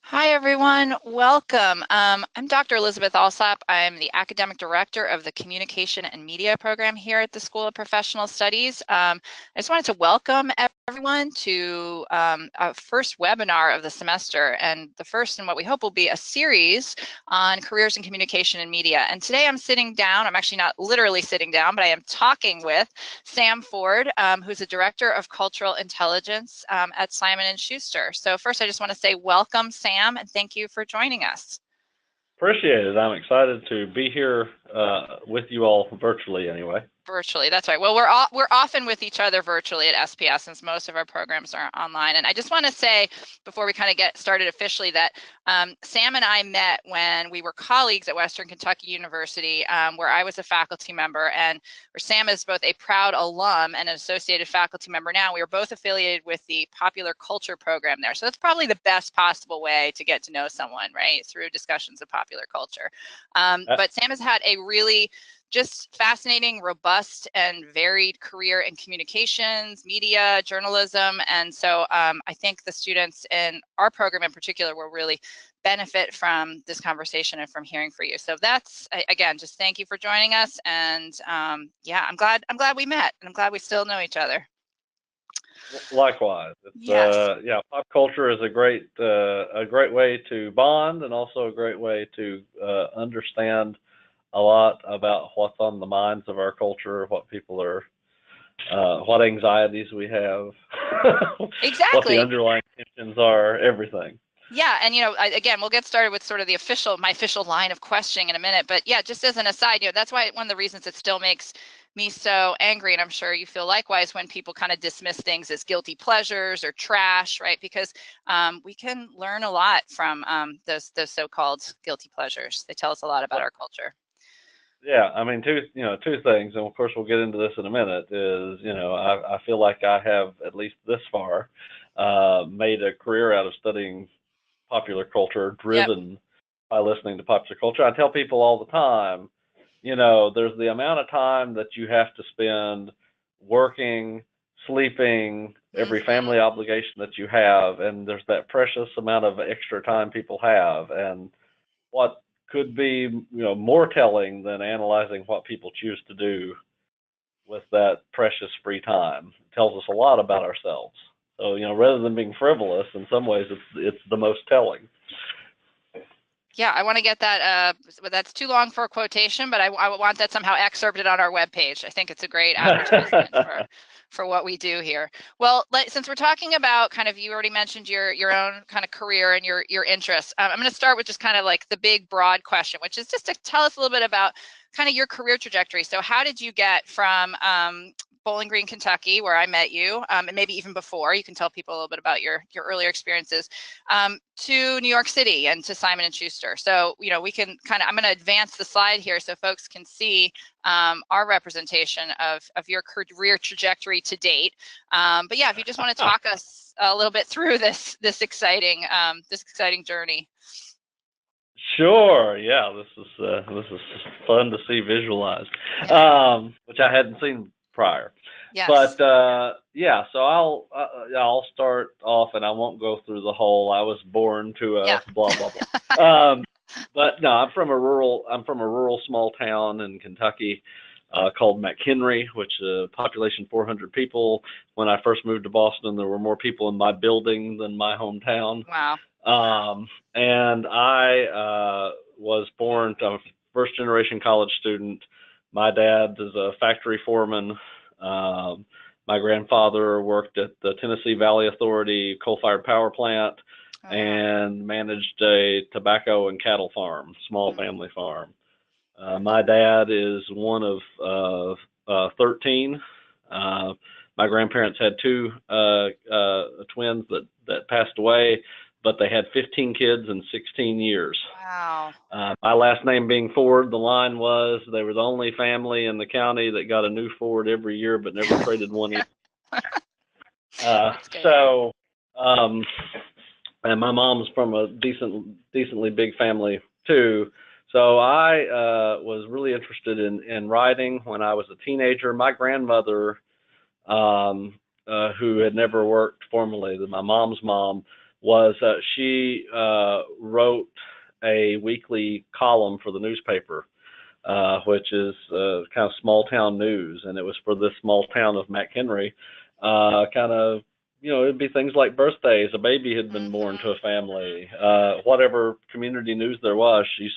Hi, everyone. Welcome. I'm Dr. Elizabeth Alsop. I'm the Academic Director of the Communication and Media program here at the School of Professional Studies. I just wanted to welcome everyone to our first webinar of the semester, and the first in what we hope will be a series on careers in communication and media. And today I'm sitting down, I'm actually not literally sitting down, but I am talking with Sam Ford, who's the Director of Cultural Intelligence at Simon and Schuster. So first, I just want to say welcome, Sam, and thank you for joining us. Appreciate it. I'm excited to be here with you all virtually anyway. Virtually, that's right. Well, we're often with each other virtually at SPS since most of our programs are online. And I just want to say before we kind of get started officially that Sam and I met when we were colleagues at Western Kentucky University, where I was a faculty member, and where Sam is both a proud alum and an associated faculty member now. We were both affiliated with the Popular Culture program there. So that's probably the best possible way to get to know someone, right? Through discussions of popular culture. But Sam has had a really just fascinating, robust, and varied career in communications, media, journalism. And so I think the students in our program in particular will really benefit from this conversation and from hearing from you. So that's, again, just thank you for joining us. And yeah, I'm glad we met, and I'm glad we still know each other. Likewise, Yes. yeah, pop culture is a great way to bond, and also a great way to understand a lot about what's on the minds of our culture, what people are, what anxieties we have, what the Exactly. underlying tensions are, everything. Yeah, and again, we'll get started with sort of my official line of questioning in a minute. But yeah, just as an aside, that's why one of the reasons it still makes me so angry, and I'm sure you feel likewise, when people kind of dismiss things as guilty pleasures or trash, right? Because we can learn a lot from those so-called guilty pleasures. They tell us a lot about our culture. Yeah, I mean, two things, and of course we'll get into this in a minute. Is I feel like I have, at least this far, made a career out of studying popular culture, Yep. driven by listening to popular culture. I tell people all the time, there's the amount of time that you have to spend working, sleeping, every family obligation that you have, and there's that precious amount of extra time people have. And what could be, more telling than analyzing what people choose to do with that precious free time, it tells us a lot about ourselves. So, rather than being frivolous, in some ways, it's the most telling. Yeah, I want to get that. But that's too long for a quotation, but I want that somehow excerpted on our webpage. I think it's a great advertisement for what we do here. Well, since we're talking about kind of, you already mentioned your own kind of career and your interests. I'm going to start with just kind of like the big broad question, which is just to tell us a little bit about kind of your career trajectory. So how did you get from Bowling Green, Kentucky, where I met you, and maybe even before, you can tell people a little bit about your earlier experiences, to New York City and to Simon and Schuster. So, we can kind of, I'm going to advance the slide here so folks can see our representation of your career trajectory to date. But yeah, if you just want to talk us a little bit through this exciting journey. Sure. Yeah, this is fun to see visualized, which I hadn't seen prior. Yes. But yeah, so I'll start off, and I won't go through the whole. I was born to Yeah. a blah blah blah. But no, I'm from a rural small town in Kentucky called McHenry, which is population 400 people. When I first moved to Boston, there were more people in my building than my hometown. Wow. And I was born a first generation college student. My dad is a factory foreman. My grandfather worked at the Tennessee Valley Authority coal-fired power plant and managed a tobacco and cattle farm, small family farm. My dad is one of 13. My grandparents had two twins that passed away, but they had 15 kids in 16 years. Wow. My last name being Ford, the line was they were the only family in the county that got a new Ford every year, but never traded one in. That's good. So, and my mom's from a decently big family too. So I was really interested in writing when I was a teenager. My grandmother, who had never worked formally, my mom's mom, was she wrote a weekly column for the newspaper, which is kind of small town news, and it was for this small town of McHenry. Kind of, it'd be things like birthdays, a baby had been born to a family, whatever community news there was. She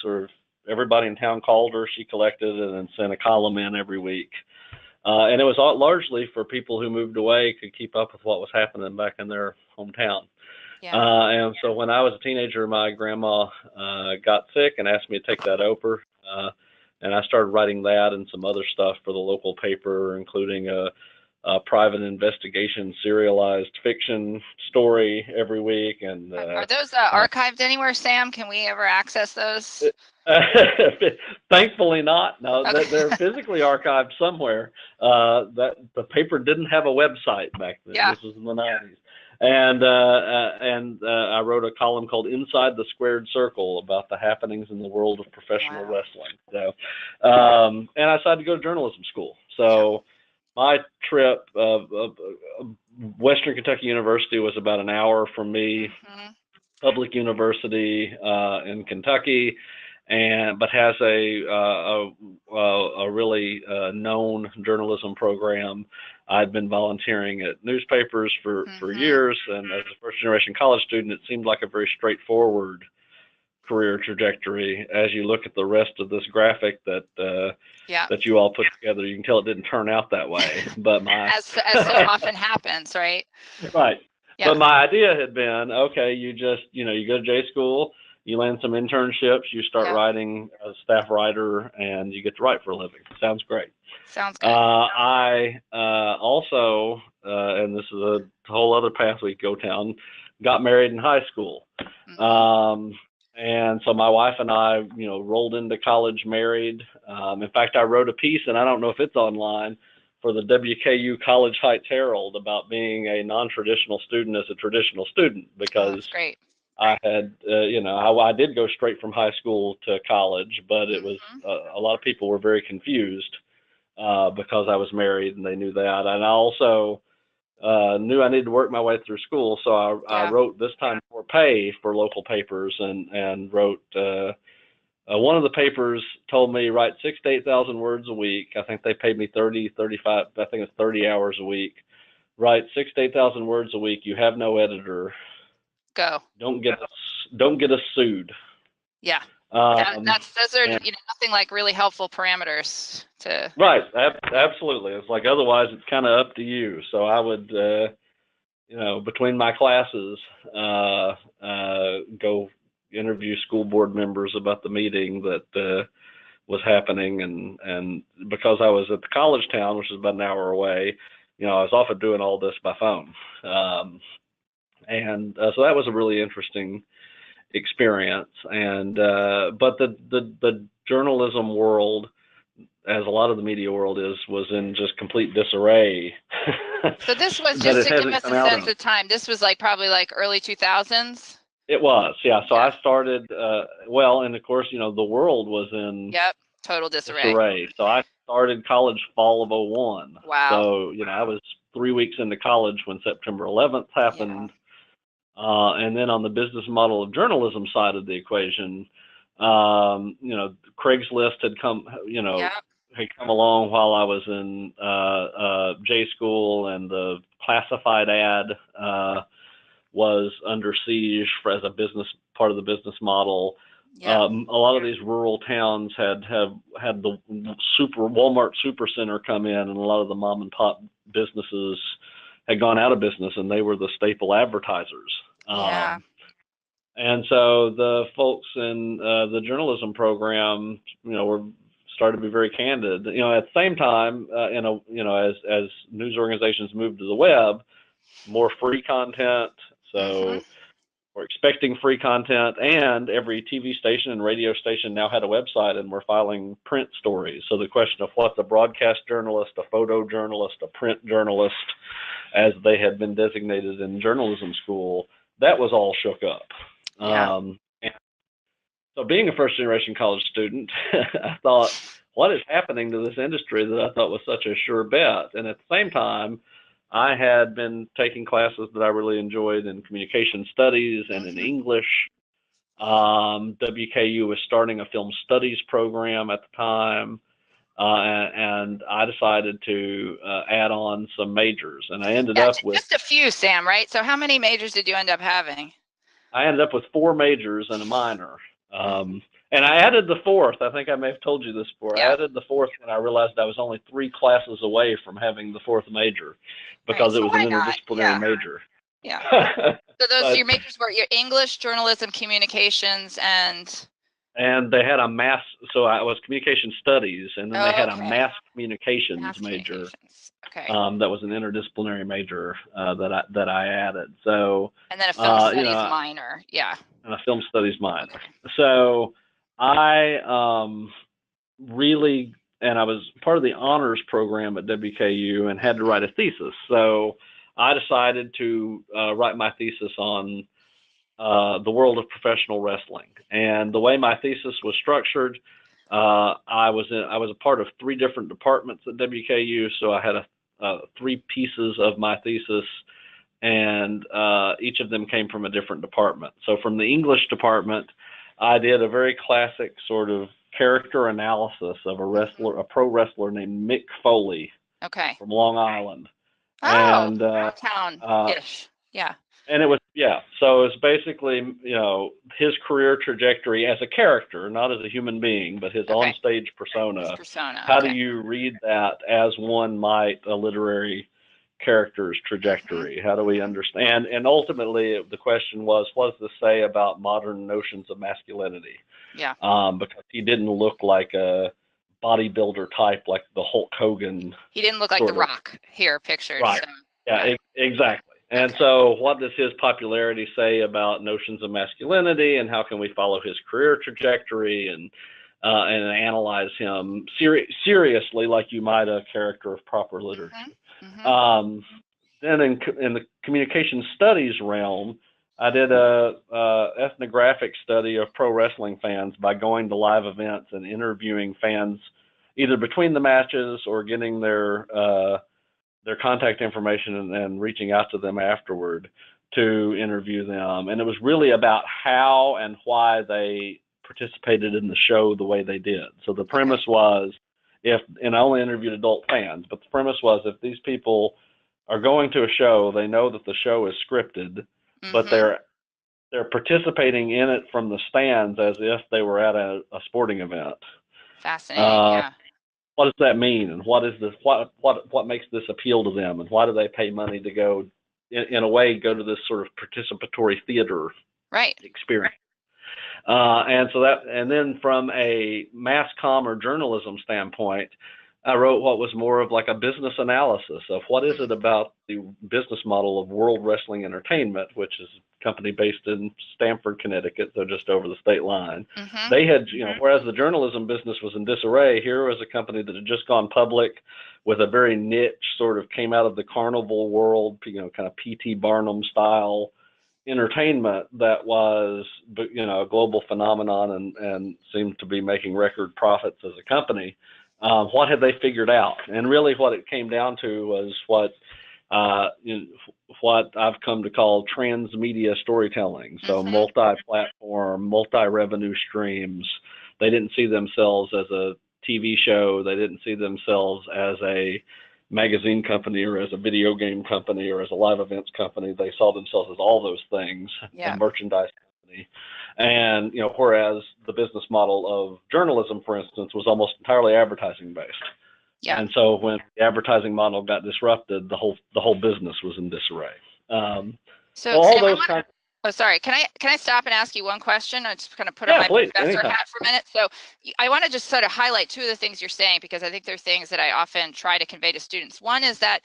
everybody in town called her, she collected it and sent a column in every week. And it was largely for people who moved away could keep up with what was happening back in their hometown. Yeah. And so when I was a teenager, my grandma got sick and asked me to take that over. And I started writing that and some other stuff for the local paper, including a private investigation serialized fiction story every week. And are those archived anywhere, Sam? Can we ever access those? Thankfully not. No, Okay. they're physically archived somewhere. That the paper didn't have a website back then. Yeah. This was in the 90s. And I wrote a column called Inside the Squared Circle about the happenings in the world of professional wrestling. So, and I decided to go to journalism school. So my trip, Western Kentucky University was about an hour from me, public university in Kentucky, but has a really known journalism program. I'd been volunteering at newspapers for years, and as a first-generation college student, it seemed like a very straightforward career trajectory. As you look at the rest of this graphic that you all put together, you can tell it didn't turn out that way. But as so often happens, right? Right. Yeah. But my idea had been, okay, you just you go to J school, you land some internships, you start writing as a staff writer, and you get to write for a living. Sounds great. Sounds good. I also, and this is a whole other path we go down, got married in high school. And so my wife and I, rolled into college married. In fact, I wrote a piece, and I don't know if it's online, for the WKU College Heights Herald about being a non-traditional student as a traditional student, because that's great. I had, I did go straight from high school to college, but it was a lot of people were very confused because I was married, and they knew that. And I also knew I needed to work my way through school, so I wrote, this time for pay, for local papers, and wrote. One of the papers told me write 6,000 to 8,000 words a week. I think they paid me 30, 35. I think it's 30 hours a week. Write 6,000 to 8,000 words a week. You have no editor. Go. Don't get us sued. Yeah. Those are nothing like really helpful parameters to. Right. Absolutely. It's like, otherwise it's kind of up to you. So I would, between my classes, go interview school board members about the meeting that was happening, and because I was at the college town, which is about an hour away, I was often doing all this by phone, and so that was a really interesting experience. And but the journalism world, as a lot of the media world was in just complete disarray. So this was just to give us a sense of time. This was probably early 2000s. It was, yeah. So I started, and of course, the world was in total disarray. So I started college fall of 2001. Wow. So, I was 3 weeks into college when September 11th happened. And then on the business model of journalism side of the equation, Craigslist had come, had come along while I was in J school, and the classified ad was under siege as a business part of the business model. A lot of these rural towns had the Walmart Supercenter come in, and a lot of the mom and pop businesses had gone out of business, and they were the staple advertisers. And so the folks in the journalism program, were started to be very candid. At the same time, as news organizations moved to the web, more free content. So we're expecting free content, and every TV station and radio station now had a website, and we're filing print stories. So the question of what's a broadcast journalist, a photo journalist, a print journalist, as they had been designated in journalism school, that was all shook up. And so being a first-generation college student, I thought, what is happening to this industry that I thought was such a sure bet? And at the same time, I had been taking classes that I really enjoyed in communication studies and in English. WKU was starting a film studies program at the time. And I decided to add on some majors, and I ended up with just a few, Sam, right? So how many majors did you end up having? I ended up with 4 majors and a minor. And I added the fourth. I think I may have told you this before. Yeah. I added the fourth when I realized I was only 3 classes away from having the fourth major, because Right. it So was an why not? interdisciplinary major. Yeah. So those But, your majors were your English, journalism, communications, and they had a mass, so I was communication studies, and then they had a mass communications mass major. communications. Okay. That was an interdisciplinary major that I added. So, And then a film studies minor. Yeah. And a film studies minor. Okay. So I really, and I was part of the honors program at WKU and had to write a thesis. So I decided to write my thesis on the world of professional wrestling. And the way my thesis was structured, I was a part of 3 different departments at WKU. So I had 3 pieces of my thesis, and each of them came from a different department. So from the English department, I did a very classic sort of character analysis of a pro wrestler named Mick Foley. Okay. From Long Island. Oh, and town-ish. Yeah. And it was, so it's basically, his career trajectory as a character, not as a human being, but his on-stage persona. His persona. How do you read that as one might a literary character's trajectory? How do we understand? And ultimately, the question was, what does this say about modern notions of masculinity? Yeah. Because he didn't look like a bodybuilder type like the Hulk Hogan. He didn't look like The Rock here pictured. Right. So. Yeah, exactly. And so what does his popularity say about notions of masculinity, and how can we follow his career trajectory and analyze him seriously like you might a character of proper literature? Then in the communication studies realm, I did a ethnographic study of pro wrestling fans by going to live events and interviewing fans either between the matches or getting their contact information and reaching out to them afterward to interview them. And it was really about how and why they participated in the show the way they did. So the premise was, and I only interviewed adult fans, but the premise was, if these people are going to a show, they know that the show is scripted, but they're participating in it from the stands as if they were at a sporting event. Fascinating. What does that mean, and what is this? What makes this appeal to them, and why do they pay money to go, in a way, go to this sort of participatory theater experience? And then from a mass comm or journalism standpoint, I wrote what was more of like a business analysis of what is it about the business model of World Wrestling Entertainment, which is a company based in Stamford, Connecticut, so just over the state line. They had, whereas the journalism business was in disarray, here was a company that had just gone public with a very niche, sort of came out of the carnival world, kind of P.T. Barnum style entertainment that was, a global phenomenon and seemed to be making record profits as a company. What had they figured out? And really what it came down to was what I've come to call transmedia storytelling. So multi-platform, multi-revenue streams. They didn't see themselves as a TV show. They didn't see themselves as a magazine company or as a video game company or as a live events company. They saw themselves as all those things, a merchandise company. And, whereas the business model of journalism, for instance, was almost entirely advertising based. Yeah. And so when the advertising model got disrupted, the whole business was in disarray. So all those kinds. Oh, sorry. Can I stop and ask you one question? I just kind of put on my professor hat for a minute. So I want to just sort of highlight 2 of the things you're saying, because I think they're things that I often try to convey to students. One is that,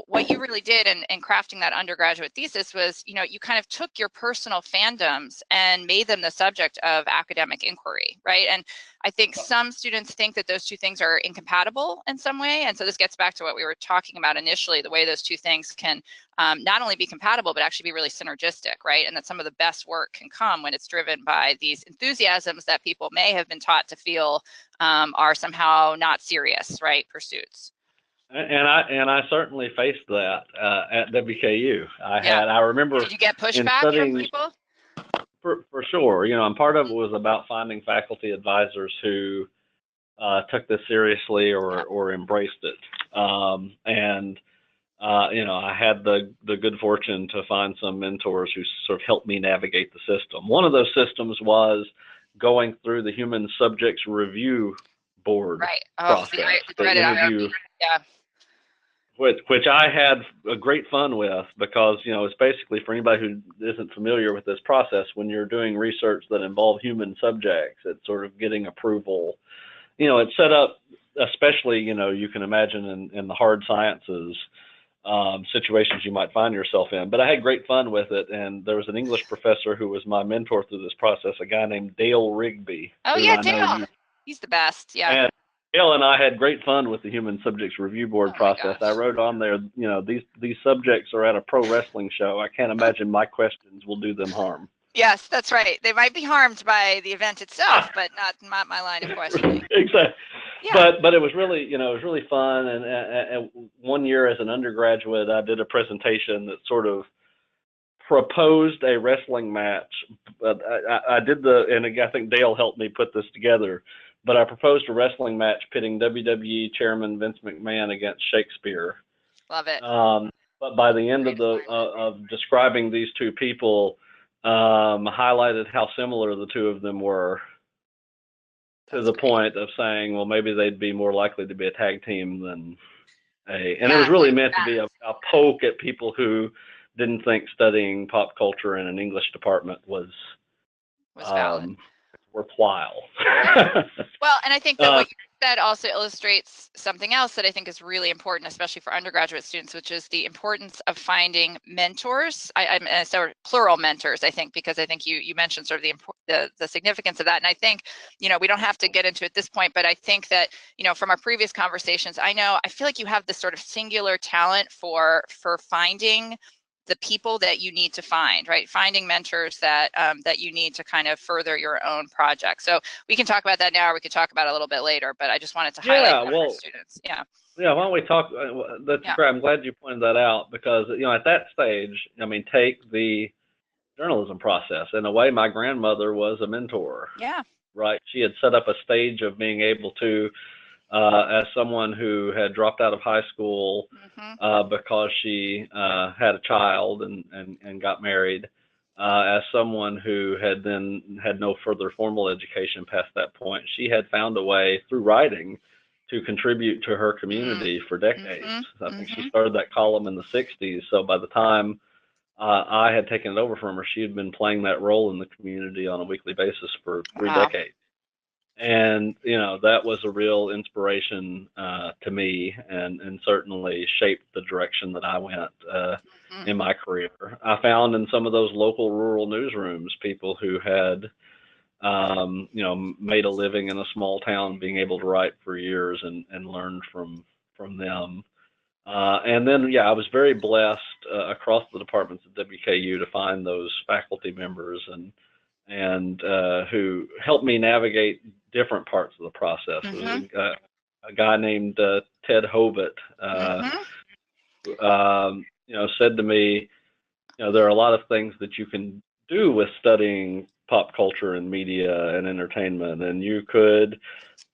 what you really did in crafting that undergraduate thesis was, you kind of took your personal fandoms and made them the subject of academic inquiry, right? And I think some students think that those 2 things are incompatible in some way. And so this gets back to what we were talking about initially, the way those 2 things can not only be compatible, but actually be really synergistic, right? And that some of the best work can come when it's driven by these enthusiasms that people may have been taught to feel are somehow not serious, right, pursuits. And I certainly faced that at WKU. Yeah. I remember Did you get in pushback from studying people? for sure. And part of it was about finding faculty advisors who took this seriously Yeah. or embraced it. And I had the good fortune to find some mentors who sort of helped me navigate the system. One of those systems was going through the Human Subjects Review Board Right. Oh, process, the the dreaded interview, IRB. Yeah. which I had a great fun with because, it's basically, for anybody who isn't familiar with this process, when you're doing research that involve human subjects, it's sort of getting approval. It's set up, especially, you can imagine in the hard sciences, situations you might find yourself in. But I had great fun with it, and there was an English professor who was my mentor through this process, a guy named Dale Rigby, Oh who yeah, I know Dale. you. He's the best. Yeah. And Dale and I had great fun with the Human Subjects Review Board Oh my process. I gosh. wrote on there, these subjects are at a pro wrestling show. I can't imagine my questions will do them harm. Yes, that's right. They might be harmed by the event itself, but not my line of questioning. Exactly. Yeah. But it was really, it was really fun. And one year as an undergraduate, I did a presentation that sort of proposed a wrestling match. But I did and I think Dale helped me put this together. But I proposed a wrestling match pitting WWE Chairman Vince McMahon against Shakespeare. Love it. But by the end Great of describing these two people, highlighted how similar the two of them were, to the point of saying, well, maybe they'd be more likely to be a tag team than and it was really meant to be a poke at people who didn't think studying pop culture in an English department was valid. Worthwhile. Well, and I think that what you said also illustrates something else that I think is really important, especially for undergraduate students, which is the importance of finding mentors. I'm so plural mentors, I think, because I think you mentioned sort of the significance of that. And I think, we don't have to get into it at this point, but I think that, from our previous conversations, I feel like you have this sort of singular talent for finding the people that you need to find, right? Finding mentors that you need to kind of further your own project. So we can talk about that now, or we could talk about it a little bit later, but I just wanted to highlight that for students. Yeah. Yeah, why don't we talk? That's great. I'm glad you pointed that out because, at that stage, take the journalism process. In a way, my grandmother was a mentor. Yeah. Right. She had set up a stage of being able to, as someone who had dropped out of high school because she had a child and got married, as someone who had then had no further formal education past that point, she had found a way through writing to contribute to her community for decades. I think she started that column in the 60s. So by the time I had taken it over from her, she had been playing that role in the community on a weekly basis for 3 decades. And, that was a real inspiration to me and certainly shaped the direction that I went in my career. I found in some of those local rural newsrooms people who had, made a living in a small town, being able to write for years and learned from them. And then, I was very blessed across the departments at WKU to find those faculty members and who helped me navigate different parts of the process. A guy named Ted Hovitt, said to me, there are a lot of things that you can do with studying pop culture and media and entertainment, and you could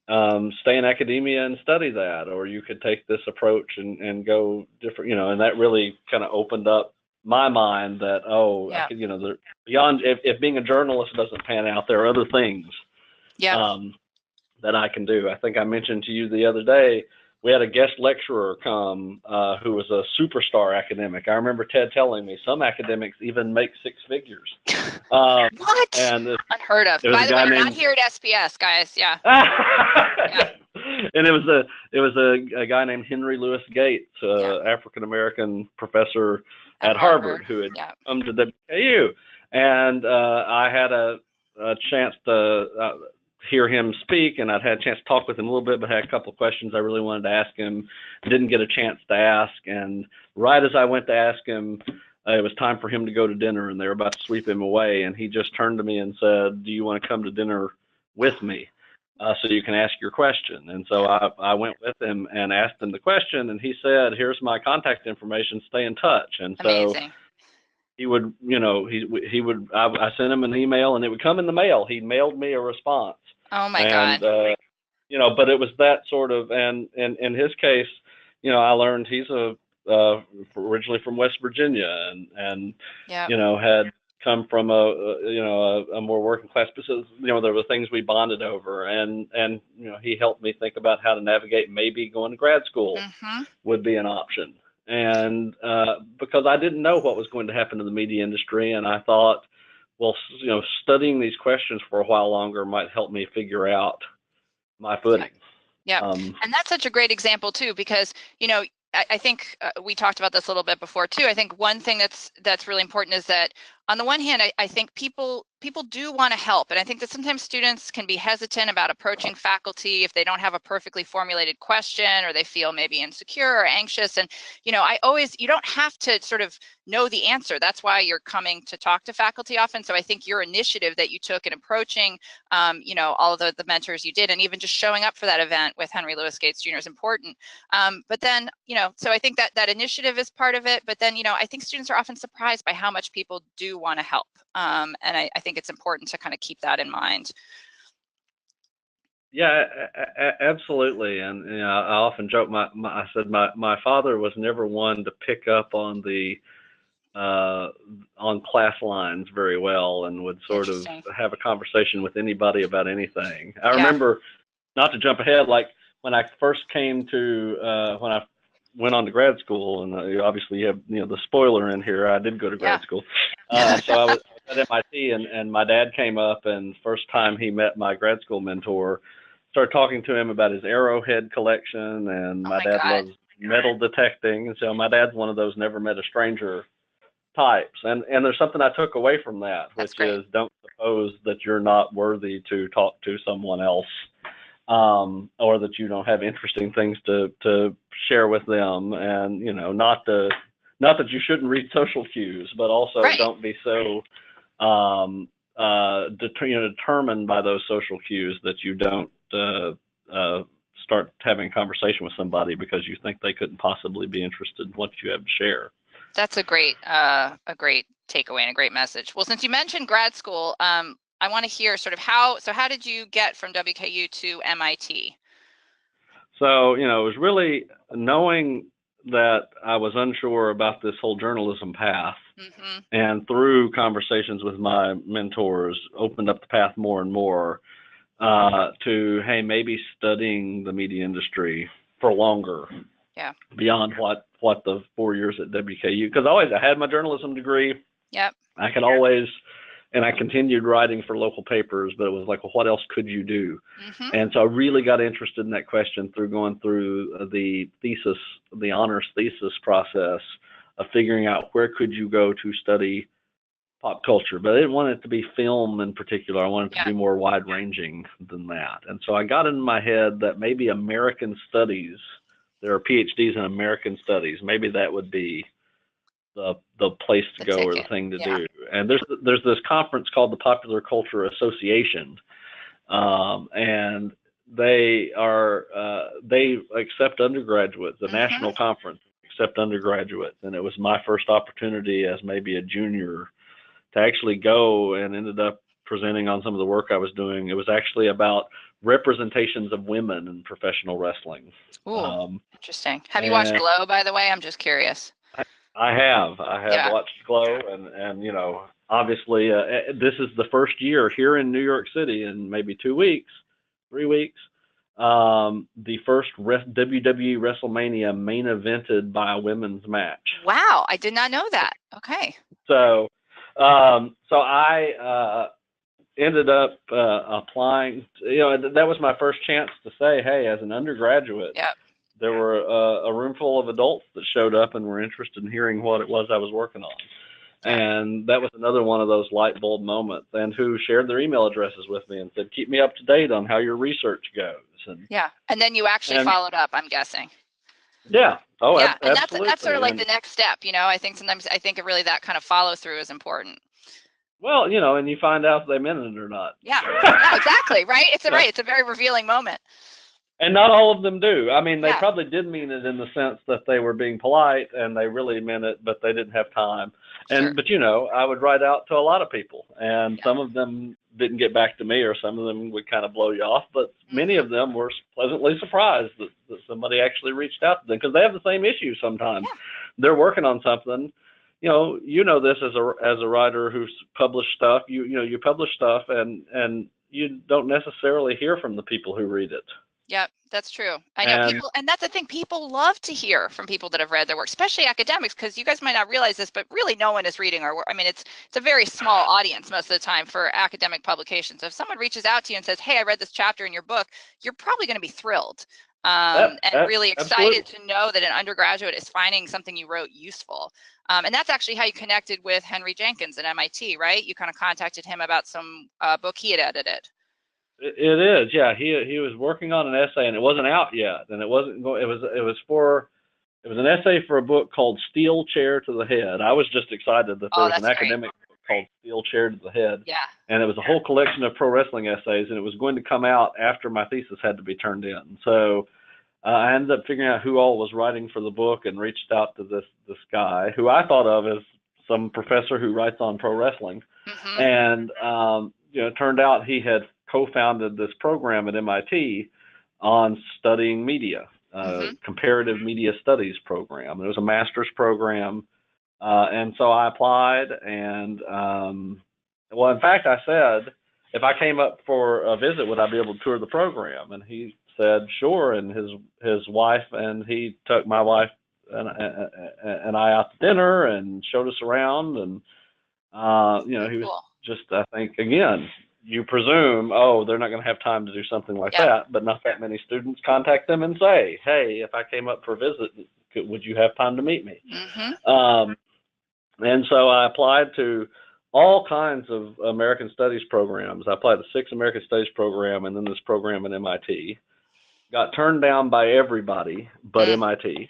stay in academia and study that, or you could take this approach and go different, and that really kind of opened up my mind that, I could, beyond, if being a journalist doesn't pan out, there are other things that I can do. I think I mentioned to you the other day, we had a guest lecturer come who was a superstar academic. I remember Ted telling me some academics even make 6 figures. What? And unheard of. By the way, we're not here at SPS, guys. Yeah. And it was a guy named Henry Louis Gates, African American professor at Harvard, who had come to WKU, and I had a chance to hear him speak, and I'd had a chance to talk with him a little bit, but had a couple of questions I really wanted to ask him. Didn't get a chance to ask, and right as I went to ask him, it was time for him to go to dinner, and they were about to sweep him away, and he just turned to me and said, "Do you want to come to dinner with me?" so you can ask your question. And so I went with him and asked him the question, and he said, here's my contact information, stay in touch. And so Amazing. he would, I sent him an email and it would come in the mail. He mailed me a response. Oh my And, God. but it was that sort of, and in his case, I learned he's originally from West Virginia and yeah, had come from a more working class, so there were things we bonded over, and he helped me think about how to navigate maybe going to grad school would be an option. And because I didn't know what was going to happen in the media industry, and I thought, well, studying these questions for a while longer might help me figure out my footing. Yeah. And that's such a great example too, because I think we talked about this a little bit before too. I think one thing that's really important is that on the one hand, I think people do want to help. And I think that sometimes students can be hesitant about approaching faculty if they don't have a perfectly formulated question, or they feel maybe insecure or anxious. And, you don't have to sort of know the answer. That's why you're coming to talk to faculty often. So I think your initiative that you took in approaching, all of the mentors you did, and even just showing up for that event with Henry Louis Gates Jr. is important. But then, so I think that initiative is part of it. But then, I think students are often surprised by how much people do want to help. And I think it's important to kind of keep that in mind. Yeah, absolutely. And I often joke, I said my father was never one to pick up on on class lines very well, and would sort of have a conversation with anybody about anything. I remember, not to jump ahead, like when I first came to when I went on to grad school, and obviously you have the spoiler in here, I did go to grad school. So I was at MIT, and my dad came up, and first time he met my grad school mentor, started talking to him about his arrowhead collection, and my dad loves metal detecting, and so my dad's one of those never met a stranger types. And there's something I took away from that, which is, don't suppose that you're not worthy to talk to someone else, or that you don't have interesting things to share with them. And not that you shouldn't read social cues, but also don't be so determined by those social cues that you don't start having a conversation with somebody because you think they couldn't possibly be interested in what you have to share. That's a great takeaway and a great message. Well, since you mentioned grad school, I want to hear sort of how did you get from WKU to MIT? So, it was really knowing that I was unsure about this whole journalism path, and through conversations with my mentors, opened up the path more and more to, hey, maybe studying the media industry for longer, beyond what the 4 years at WKU, because I had my journalism degree. I could always, and I continued writing for local papers, but it was like, well, what else could you do? And so I really got interested in that question through going through the honors thesis process of figuring out where could you go to study pop culture. But I didn't want it to be film in particular. I wanted it to be more wide ranging than that. And so I got in my head that maybe American studies, there are PhDs in American studies, maybe that would be the place to go, or the thing to do. And there's this conference called the Popular Culture Association, and they accept undergraduates. The national conference accept undergraduates, and it was my first opportunity as maybe a junior to actually go, and ended up presenting on some of the work I was doing. It was actually about representations of women in professional wrestling. Ooh, interesting. Have you watched Glow, by the way? I'm just curious. I have watched Glow, and obviously this is the first year here in New York City in maybe 3 weeks, the first WWE WrestleMania main evented by a women's match. Wow, I did not know that. Okay. So I ended up applying. That was my first chance to say, hey, as an undergraduate, there were a room full of adults that showed up and were interested in hearing what it was I was working on. And that was another one of those light bulb moments, and who shared their email addresses with me and said, keep me up to date on how your research goes. And then you actually followed up, I'm guessing. Yeah. Oh, yeah. And absolutely. that's sort of like the next step. I think sometimes really that kind of follow through is important. Well, you know, and you find out if they meant it or not. Yeah, exactly, right? It's a very revealing moment. And not all of them do. I mean, they Yeah. probably did mean it in the sense that they were being polite and they really meant it, but they didn't have time. Sure. But you know, I would write out to a lot of people, and some of them didn't get back to me, or some of them would kind of blow you off. But many of them were pleasantly surprised that somebody actually reached out to them, because they have the same issue sometimes. Yeah. They're working on something. You know this as a writer who's published stuff. You publish stuff, and you don't necessarily hear from the people who read it. Yep, that's true. I know people, and that's the thing, people love to hear from people that have read their work, especially academics, because you guys might not realize this, but really no one is reading our work. I mean, it's a very small audience most of the time for academic publications. So if someone reaches out to you and says, hey, I read this chapter in your book, you're probably going to be thrilled and really excited absolutely. to know that an undergraduate is finding something you wrote useful. And that's actually how you connected with Henry Jenkins at MIT, right? You kind of contacted him about some book he had edited. It is, yeah. He was working on an essay, and it wasn't out yet, and it wasn't. It was an essay for a book called Steel Chair to the Head. I was just excited that there was an academic book called Steel Chair to the Head, yeah, and it was a whole collection of pro wrestling essays, and it was going to come out after my thesis had to be turned in. So I ended up figuring out who all was writing for the book, and reached out to this guy who I thought of as some professor who writes on pro wrestling, and it turned out he had co-founded this program at MIT on studying media, comparative media studies program. It was a master's program, and so I applied, and well, in fact, I said, if I came up for a visit, would I be able to tour the program? And he said, sure. And his wife, and he took my wife and I out to dinner and showed us around, and he was just, I think, again, you presume, oh, they're not going to have time to do something like that, but not that many students contact them and say, hey, if I came up for a visit, would you have time to meet me? And so I applied to all kinds of American Studies programs. I applied to 6 American Studies program, and then this program at MIT. Got turned down by everybody but MIT.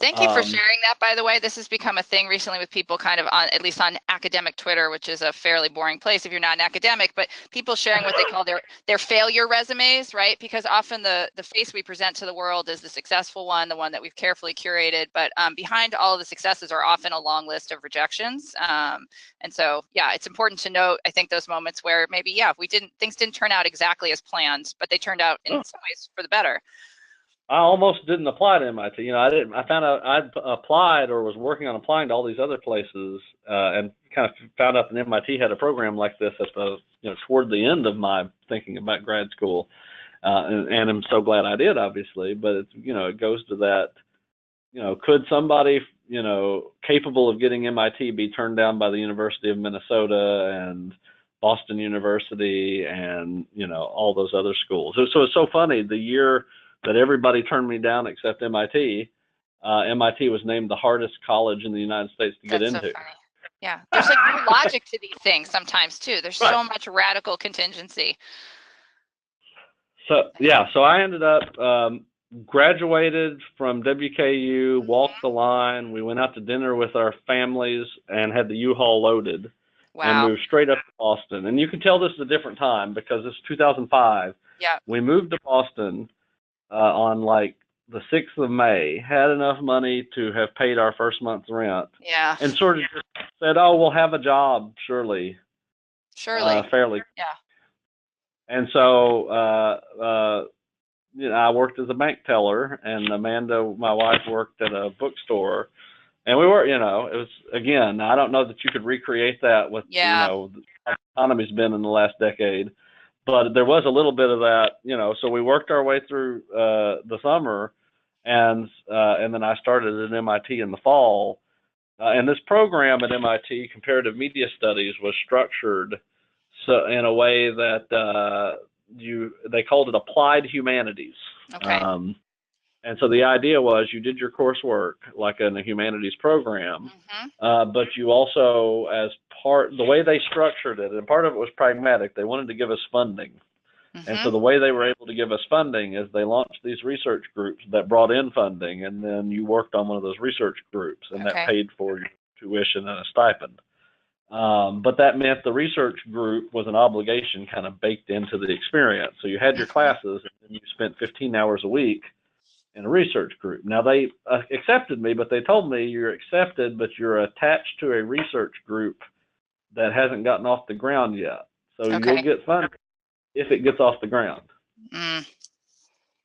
Thank you for sharing that, by the way. This has become a thing recently with people kind of on, at least on academic Twitter, which is a fairly boring place if you're not an academic, but people sharing what they call their failure resumes, right? Because often the face we present to the world is the successful one, the one that we've carefully curated, but behind all of the successes are often a long list of rejections. And so, yeah, it's important to note, I think, those moments where maybe, things didn't turn out exactly as planned, but they turned out in some ways for the better. I almost didn't apply to MIT. I found out I'd applied or was working on applying to all these other places, and kind of found out that MIT had a program like this at the, toward the end of my thinking about grad school. And I'm so glad I did, obviously, but it's, it goes to that, could somebody, capable of getting MIT be turned down by the University of Minnesota and Boston University and, all those other schools? So it's so funny, the year that everybody turned me down except MIT. MIT was named the hardest college in the United States to get into. So funny. Yeah, there's like no logic to these things sometimes too. There's so much radical contingency. So I ended up graduated from WKU, walked the line. We went out to dinner with our families and had the U-Haul loaded and moved straight up to Boston. And you can tell this is a different time because it's 2005. Yeah. We moved to Boston on like the 6th of May, had enough money to have paid our first month's rent. Yeah. And sort of just said, oh, we'll have a job, surely. Fairly. Yeah. And so, I worked as a bank teller, and Amanda, my wife, worked at a bookstore. And we were, it was, again, I don't know that you could recreate that with, how the economy's been in the last decade. But there was a little bit of that, so we worked our way through the summer, and then I started at MIT in the fall. And this program at MIT, Comparative Media Studies, was structured so in a way that they called it Applied Humanities. Okay. And so the idea was you did your coursework like in a humanities program, but you also, the way they structured it, and part of it was pragmatic, they wanted to give us funding. And so the way they were able to give us funding is they launched these research groups that brought in funding, and then you worked on one of those research groups, and that paid for your tuition and a stipend. But that meant the research group was an obligation kind of baked into the experience. So you had your classes, and then you spent 15 hours a week in a research group. Now, they accepted me, but they told me you're accepted, but you're attached to a research group that hasn't gotten off the ground yet. So you'll get funded if it gets off the ground.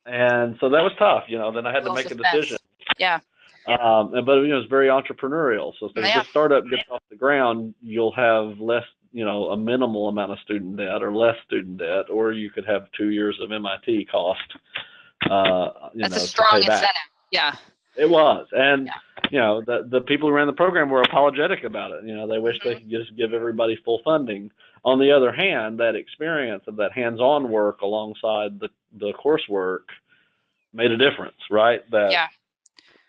And so that was tough, then I had to make a decision. Yeah. But it was very entrepreneurial. So if the startup gets off the ground, you'll have less, a minimal amount of student debt or less student debt, or you could have 2 years of MIT cost. That's a strong incentive. Yeah. It was. And, the people who ran the program were apologetic about it. They wished they could just give everybody full funding. On the other hand, that experience of that hands-on work alongside the coursework made a difference, right?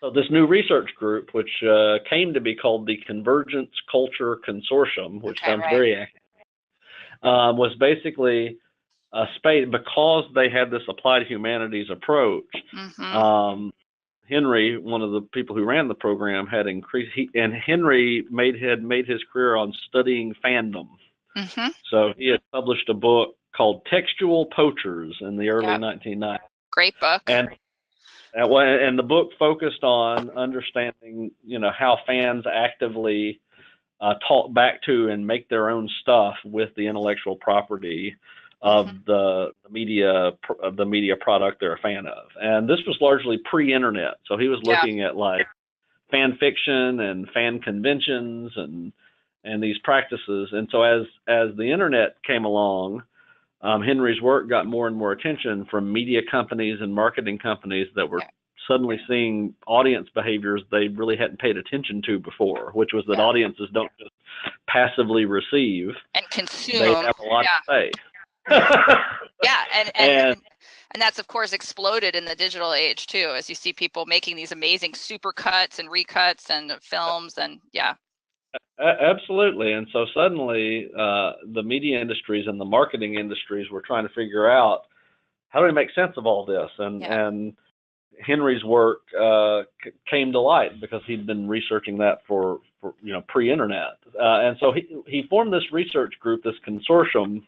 So this new research group, which came to be called the Convergence Culture Consortium, which sounds very academic, was basically a space because they had this applied humanities approach. Henry, one of the people who ran the program, had increased, and Henry had made his career on studying fandom. So he had published a book called Textual Poachers in the early 1990s. Great book. And the book focused on understanding, how fans actively talk back to and make their own stuff with the intellectual property of the media product they're a fan of. And this was largely pre-internet, so he was looking at like fan fiction and fan conventions and these practices. And so as the internet came along, Henry's work got more and more attention from media companies and marketing companies that were suddenly seeing audience behaviors they really hadn't paid attention to before, which was that audiences don't just passively receive and consume. They have a lot to say. And that's of course exploded in the digital age too, as you see people making these amazing super cuts and recuts and films and Absolutely. And so suddenly the media industries and the marketing industries were trying to figure out how do we make sense of all this? And Henry's work came to light because he'd been researching that for pre-internet. And so he formed this research group, this consortium,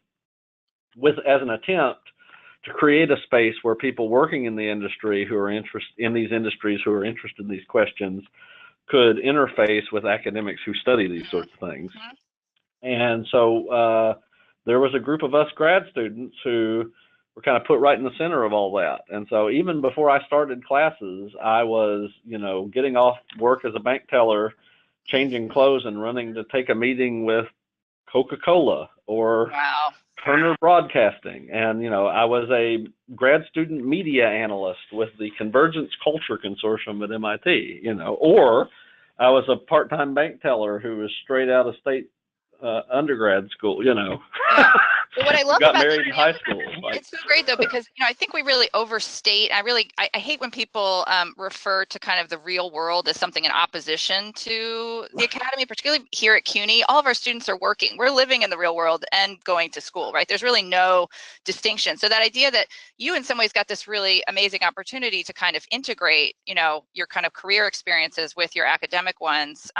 as an attempt to create a space where people working in the industry who are interested in these questions could interface with academics who study these sorts of things. And so there was a group of us grad students who were kind of put right in the center of all that. And so even before I started classes, I was, getting off work as a bank teller, changing clothes and running to take a meeting with Coca-Cola or Turner Broadcasting. And, I was a grad student media analyst with the Convergence Culture Consortium at MIT, or I was a part-time bank teller who was straight out of state undergrad school, Well, what I love got about married in high school. It's so great though, because I think we really overstate. I hate when people refer to kind of the real world as something in opposition to the academy, particularly here at CUNY. All of our students are working. We're living in the real world and going to school, right? There's really no distinction. So that idea that you in some ways got this really amazing opportunity to kind of integrate, your kind of career experiences with your academic ones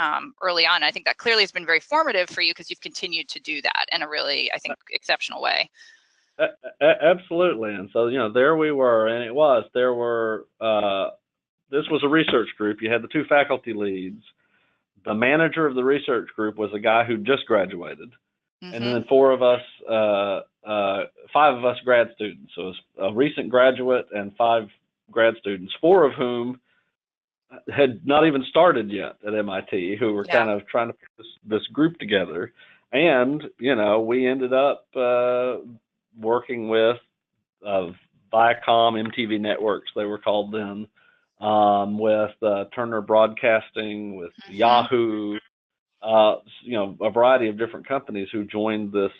early on. I think that clearly has been very formative for you because you've continued to do that in a really, I think, exceptional way. Absolutely. And so, there we were, and this was a research group. You had the two faculty leads. The manager of the research group was a guy who just graduated. And then five of us grad students. So it was a recent graduate and 5 grad students, 4 of whom had not even started yet at MIT, who were kind of trying to put this group together. And, we ended up working with Viacom, MTV Networks, they were called then, with Turner Broadcasting, with Yahoo, a variety of different companies who joined this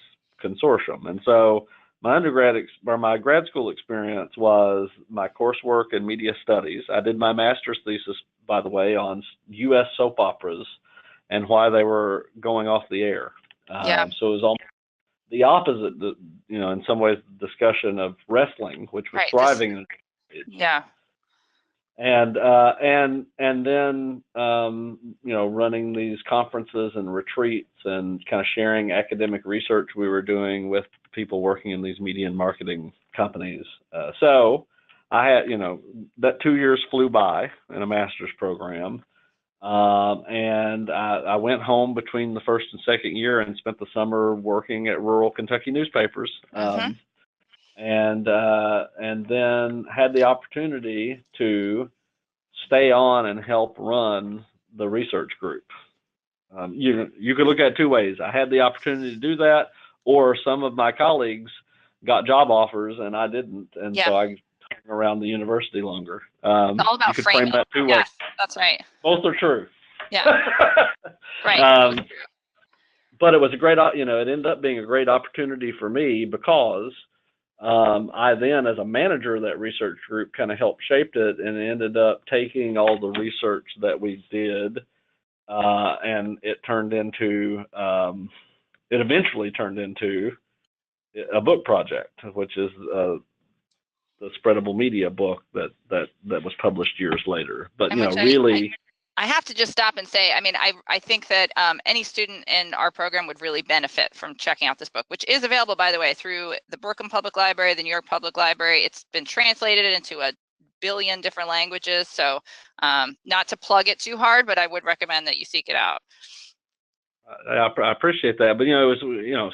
consortium. And so my grad school experience was my coursework in media studies. I did my master's thesis, by the way, on U.S. soap operas and why they were going off the air. So it was almost the opposite, in some ways, the discussion of wrestling, which was thriving. and then running these conferences and retreats and kind of sharing academic research we were doing with people working in these media and marketing companies. So I had, that 2 years flew by in a master's program. And I went home between the first and second year and spent the summer working at rural Kentucky newspapers. And then had the opportunity to stay on and help run the research group. You could look at it two ways. I had the opportunity to do that, or some of my colleagues got job offers and I didn't, and so I hung around the university longer. It's all about framing. Frame that two yes, ways. That's right. Both are true. Yeah. Right. But it was a great, it ended up being a great opportunity for me because I then, as a manager of that research group, kind of helped shape it and ended up taking all the research that we did, and it eventually turned into a book project, which is the Spreadable Media book that was published years later. But I have to just stop and say, I think that any student in our program would really benefit from checking out this book, which is available, by the way, through the Brooklyn Public Library, the New York Public Library. It's been translated into a billion different languages. So not to plug it too hard, but I would recommend that you seek it out. I appreciate that. But, it was,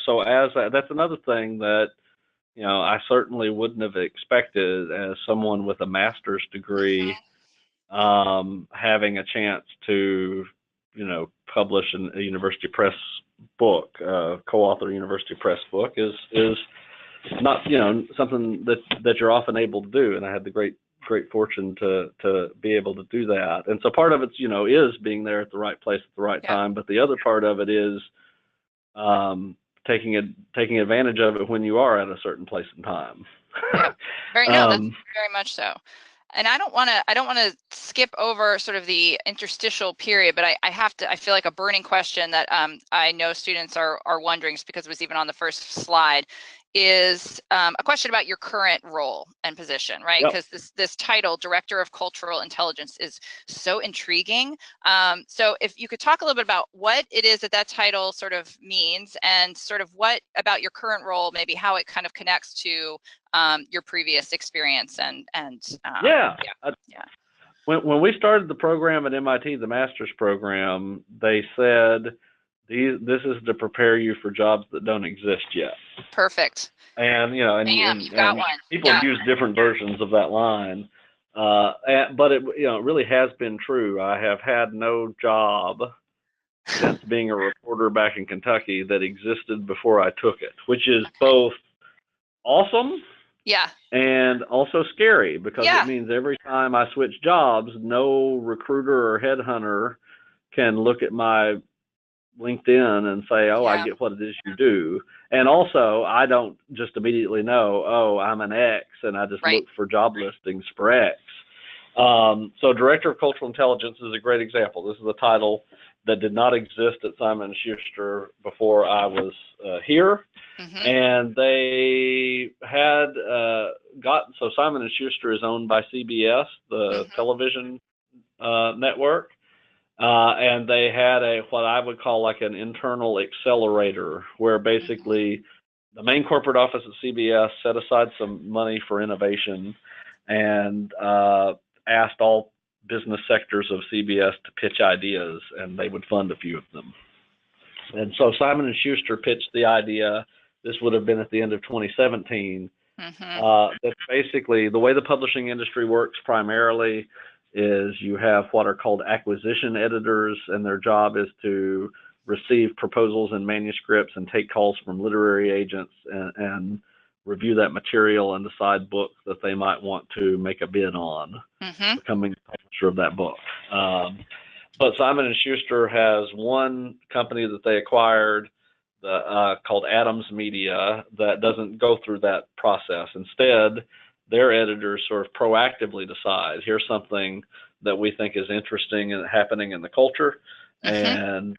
so that's another thing that, I certainly wouldn't have expected as someone with a master's degree, having a chance to, publish a university press book, co-author university press book is not, something that you're often able to do. And I had the great fortune to be able to do that. And so part of it, is being there at the right place at the right time. But the other part of it is taking advantage of it when you are at a certain place and time. That's very much so. And I don't want to skip over sort of the interstitial period, but I feel like a burning question that I know students are wondering, just because it was even on the first slide, is a question about your current role and position, right? Because this title, Director of Cultural Intelligence, is so intriguing. So if you could talk a little bit about what it is that title sort of means, and sort of what about your current role, maybe how it kind of connects to your previous experience When we started the program at MIT, the master's program, they said this is to prepare you for jobs that don't exist yet. Perfect. And you've got one. People use different versions of that line, but it really has been true. I have had no job since being a reporter back in Kentucky that existed before I took it, which is both awesome. And also scary, because it means every time I switch jobs, no recruiter or headhunter can look at my LinkedIn and say, I get what it is you do. And also, I don't just immediately know, I'm an X, and I just look for job listings for X. So Director of Cultural Intelligence is a great example. This is a title that did not exist at Simon and Schuster before I was here. And they had so Simon and Schuster is owned by CBS, the television network. And they had what I would call like an internal accelerator, where basically the main corporate office at CBS set aside some money for innovation and asked all business sectors of CBS to pitch ideas, and they would fund a few of them. And so Simon and Schuster pitched the idea. This would have been at the end of 2017. That basically the way the publishing industry works primarily is you have what are called acquisition editors, and their job is to receive proposals and manuscripts and take calls from literary agents and review that material and decide books that they might want to make a bid on, becoming the publisher of that book. But Simon & Schuster has one company that they acquired called Adams Media that doesn't go through that process. Instead, their editors sort of proactively decide, here's something that we think is interesting and happening in the culture, and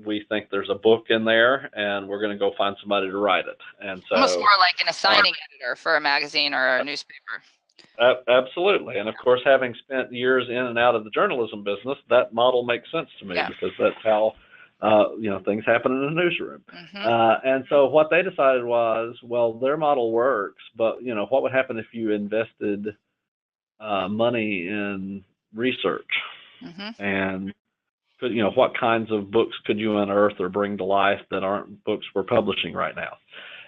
we think there's a book in there, and we're going to go find somebody to write it. And so almost more like an assigning editor for a magazine or a newspaper. Absolutely. And of course, having spent years in and out of the journalism business, that model makes sense to me because that's how, things happen in a newsroom. And so what they decided was, well, their model works, but, what would happen if you invested money in research? And, what kinds of books could you unearth or bring to life that aren't books we're publishing right now?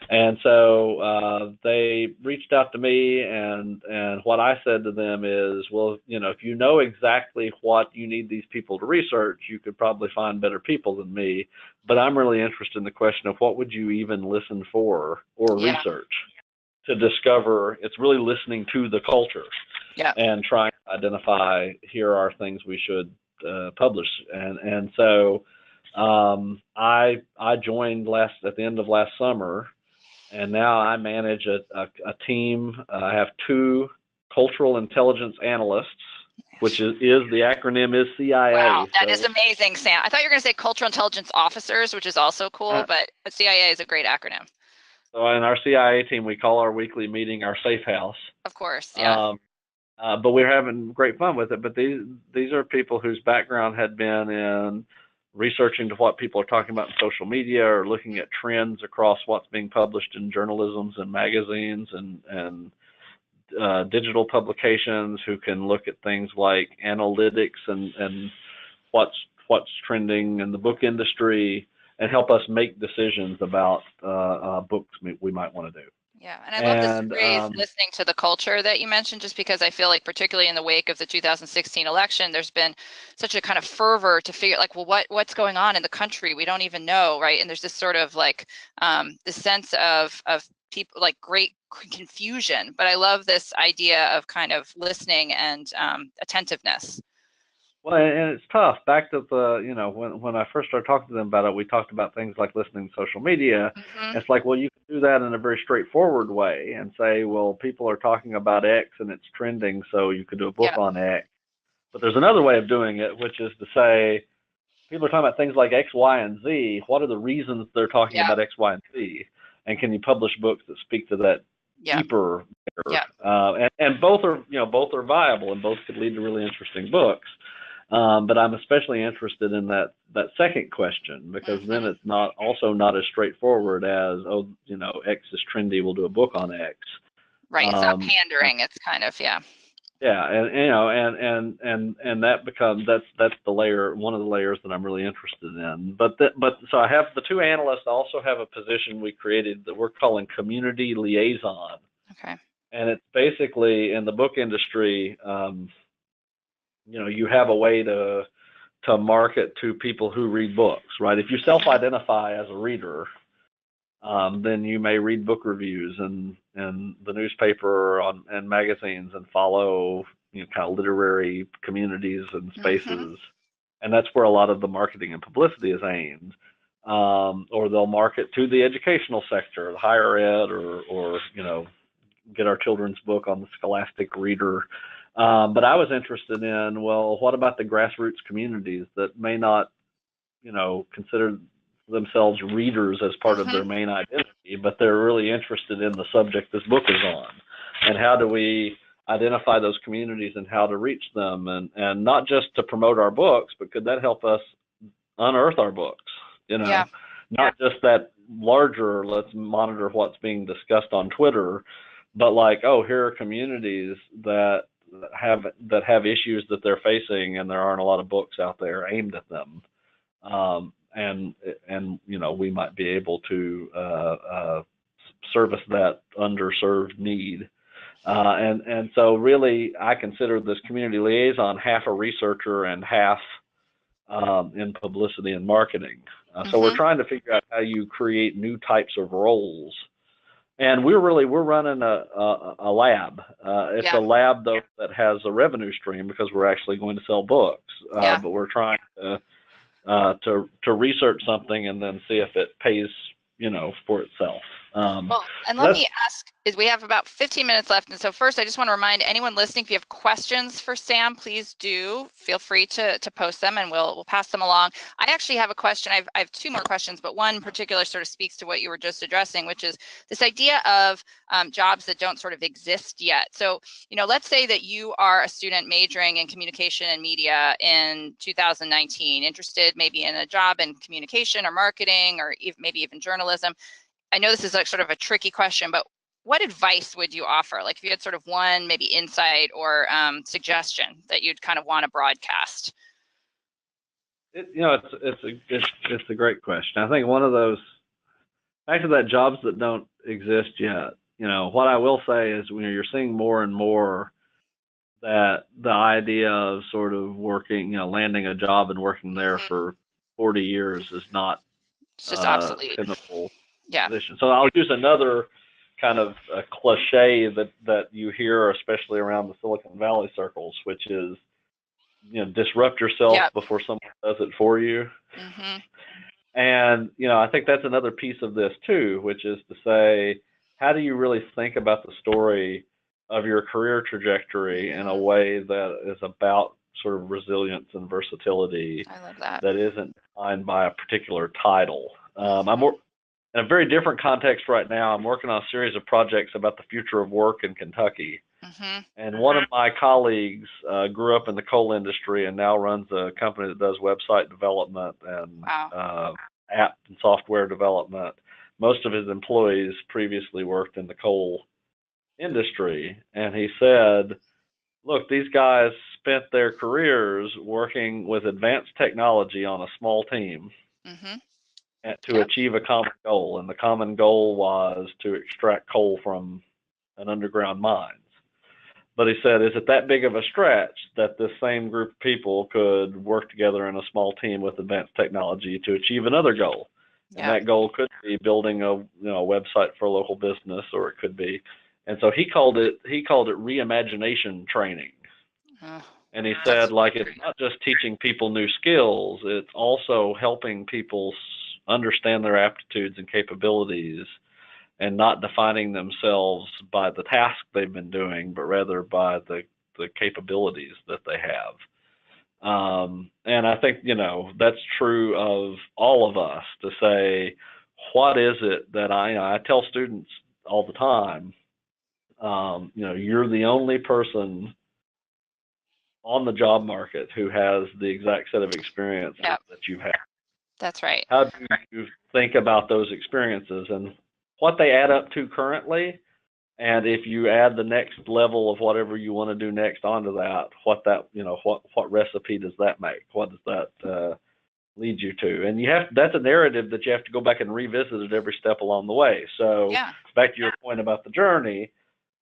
And so they reached out to me, and what I said to them is, well, if you know exactly what you need these people to research, you could probably find better people than me. But I'm really interested in the question of what would you even listen for or research to discover. It's really listening to the culture and trying to identify, here are things we should publish. And so I joined at the end of last summer. And now I manage a team. I have 2 cultural intelligence analysts, which is the acronym is CIA. Wow, that is amazing, Sam. I thought you were going to say cultural intelligence officers, which is also cool, but CIA is a great acronym. So in our CIA team, we call our weekly meeting our safe house. Of course, yeah. But we're having great fun with it. But these are people whose background had been in researching to what people are talking about in social media, or looking at trends across what's being published in journalisms and magazines and digital publications, who can look at things like analytics and what's trending in the book industry, and help us make decisions about books we might want to do. Yeah, and I love this phrase, listening to the culture, that you mentioned, just because I feel like, particularly in the wake of the 2016 election, there's been such a kind of fervor to figure, like, well, what's going on in the country? We don't even know, right? And there's this sort of like this sense of people, like, great confusion. But I love this idea of kind of listening and attentiveness. Well, and it's tough. Back to the, when I first started talking to them about it, we talked about things like listening to social media. It's like, well, you can do that in a very straightforward way and say, well, people are talking about X and it's trending, so you could do a book on X. But there's another way of doing it, which is to say, people are talking about things like X, Y, and Z. What are the reasons they're talking about X, Y, and Z? And can you publish books that speak to that deeper? And both are viable, and both could lead to really interesting books. But I'm especially interested in that second question, because then it's not as straightforward as, X is trendy, we'll do a book on X. Right. It's not pandering. It's kind of and that becomes that's the layer, one of the layers that I'm really interested in. But so I have the 2 analysts. I also have a position we created that we're calling community liaison. Okay. And it's basically, in the book industry, you have a way to market to people who read books, right? If you self-identify as a reader, then you may read book reviews and the newspaper and magazines, and follow kind of literary communities and spaces, and that's where a lot of the marketing and publicity is aimed. Or they'll market to the educational sector, the higher ed, or get our children's book on the Scholastic Reader. But I was interested in, well, what about the grassroots communities that may not, consider themselves readers as part of their main identity, but they're really interested in the subject this book is on? And how do we identify those communities and how to reach them? And not just to promote our books, but could that help us unearth our books? Not just that larger, let's monitor what's being discussed on Twitter, but like, oh, here are communities that have issues that they're facing, and there aren't a lot of books out there aimed at them. And we might be able to service that underserved need. And so really, I consider this community liaison half a researcher and half in publicity and marketing. So we're trying to figure out how you create new types of roles. And we're running a lab. It's a lab, though, that has a revenue stream, because we're actually going to sell books. But we're trying to research something and then see if it pays, for itself. Well, and let me ask is we have about 15 minutes left. And so first, I just want to remind anyone listening, if you have questions for Sam, please do feel free to post them and we'll pass them along. I actually have a question. I have two more questions, but one in particular sort of speaks to what you were just addressing, which is this idea of jobs that don't sort of exist yet. So, let's say that you are a student majoring in communication and media in 2019, interested maybe in a job in communication or marketing or maybe even journalism. I know this is like sort of a tricky question, but what advice would you offer? Like if you had sort of one maybe insight or suggestion that you'd kind of want to broadcast? It's a great question. I think one of those, back to that, jobs that don't exist yet. What I will say is when you're seeing more and more that the idea of sort of working, landing a job and working there for 40 years is not it's just obsolete. tenable Yeah. position. So I'll use another kind of a cliche that you hear, especially around the Silicon Valley circles, which is, disrupt yourself before someone does it for you. Mm-hmm. And, I think that's another piece of this too, which is to say, how do you really think about the story of your career trajectory in a way that is about sort of resilience and versatility? I love that. That isn't defined by a particular title. I'm in a very different context right now. I'm working on a series of projects about the future of work in Kentucky. Mm-hmm. And one of my colleagues grew up in the coal industry and now runs a company that does website development and app and software development. Most of his employees previously worked in the coal industry. And he said, look, these guys spent their careers working with advanced technology on a small team. Mm-hmm. To achieve a common goal, and the common goal was to extract coal from an underground mines. But he said, is it that big of a stretch that this same group of people could work together in a small team with advanced technology to achieve another goal? And that goal could be building a website for a local business, or it could be. And so he called it reimagination training. And he said, it's not just teaching people new skills, it's also helping people understand their aptitudes and capabilities and not defining themselves by the task they've been doing, but rather by the capabilities that they have. And I think, that's true of all of us, to say, what is it that I tell students all the time, you're the only person on the job market who has the exact set of experiences that you've had. That's right. How do you think about those experiences and what they add up to currently? And if you add the next level of whatever you want to do next onto that, what recipe does that make? What does that lead you to? And that's a narrative that you have to go back and revisit at every step along the way. So back to your point about the journey,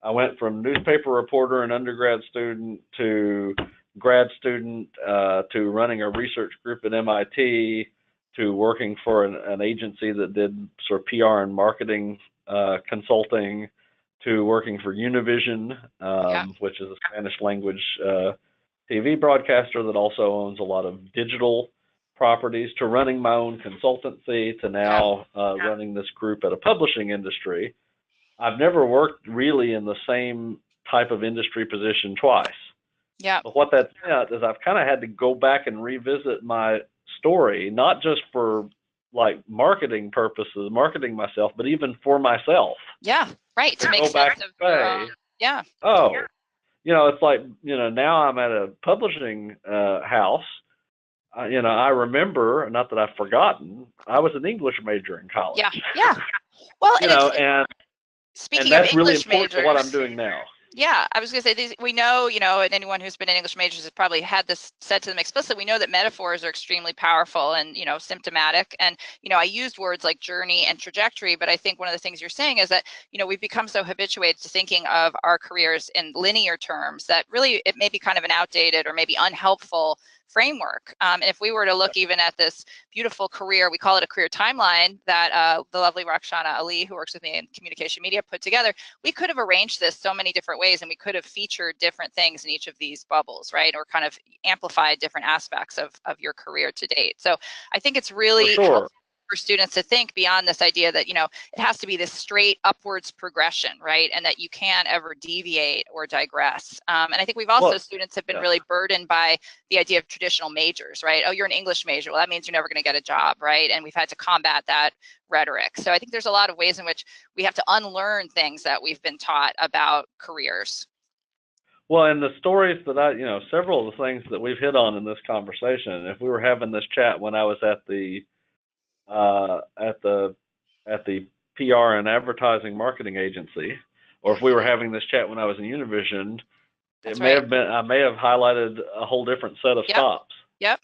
I went from newspaper reporter and undergrad student to grad student to running a research group at MIT to working for an agency that did sort of PR and marketing consulting to working for Univision, which is a Spanish language TV broadcaster that also owns a lot of digital properties, to running my own consultancy, to now running this group at a publishing industry. I've never worked really in the same type of industry position twice. Yeah. But what that meant is I've kind of had to go back and revisit my story, not just for marketing purposes, marketing myself, but even for myself. Yeah, right. To make sense of your own. Yeah. Oh, it's like, now I'm at a publishing house. I remember, not that I've forgotten, I was an English major in college. Yeah. Well, and speaking that's of really English important majors, to what I'm doing now. Yeah, I was going to say, we know, and anyone who's been in English majors has probably had this said to them explicitly. We know that metaphors are extremely powerful and, symptomatic. And, I used words like journey and trajectory, but I think one of the things you're saying is that, we've become so habituated to thinking of our careers in linear terms that really it may be kind of an outdated or maybe unhelpful framework. And if we were to look even at this beautiful career, we call it a career timeline that the lovely Rakshana Ali, who works with me in communication media, put together, we could have arranged this so many different ways, and we could have featured different things in each of these bubbles, right? Or kind of amplified different aspects of your career to date. So I think it's really for students to think beyond this idea that, it has to be this straight upwards progression, right? And that you can't ever deviate or digress. And I think we've also, students have been really burdened by the idea of traditional majors, right? Oh, you're an English major. Well, that means you're never going to get a job, right? And we've had to combat that rhetoric. So I think there's a lot of ways in which we have to unlearn things that we've been taught about careers. Well, and the stories that several of the things that we've hit on in this conversation, if we were having this chat when I was at the PR and advertising marketing agency, or if we were having this chat when I was in Univision, I may have highlighted a whole different set of stops. Yep.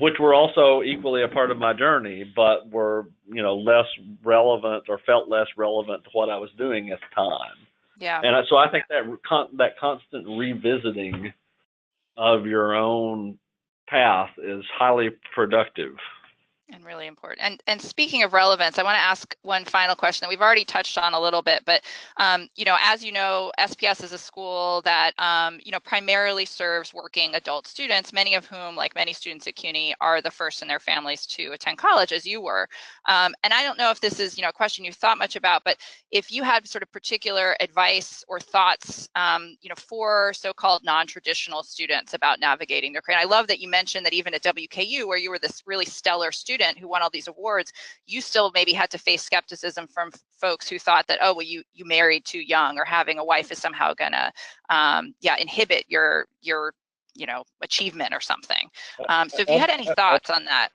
Which were also equally a part of my journey, but were, less relevant or felt less relevant to what I was doing at the time. Yeah. And so I think that constant revisiting of your own path is highly productive. And really important. And speaking of relevance, I want to ask one final question that we've already touched on a little bit, but as you know, SPS is a school that primarily serves working adult students, many of whom, like many students at CUNY, are the first in their families to attend college, as you were. And I don't know if this is a question you've thought much about, but if you had sort of particular advice or thoughts for so-called non-traditional students about navigating their career. And I love that you mentioned that even at WKU, where you were this really stellar student who won all these awards, you still maybe had to face skepticism from folks who thought that, oh, well, you married too young, or having a wife is somehow gonna inhibit your achievement or something. So if you had any thoughts on that.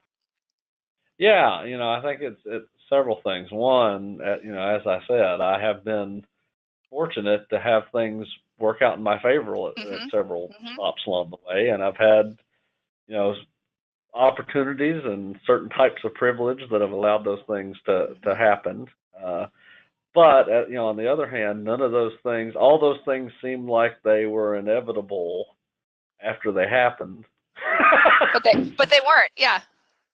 Yeah, I think it's several things. One, as I said, I have been fortunate to have things work out in my favor at several stops along the way, and I've had opportunities and certain types of privilege that have allowed those things to happen. But on the other hand, none of those things, all those things seemed like they were inevitable after they happened. but they weren't. Yeah.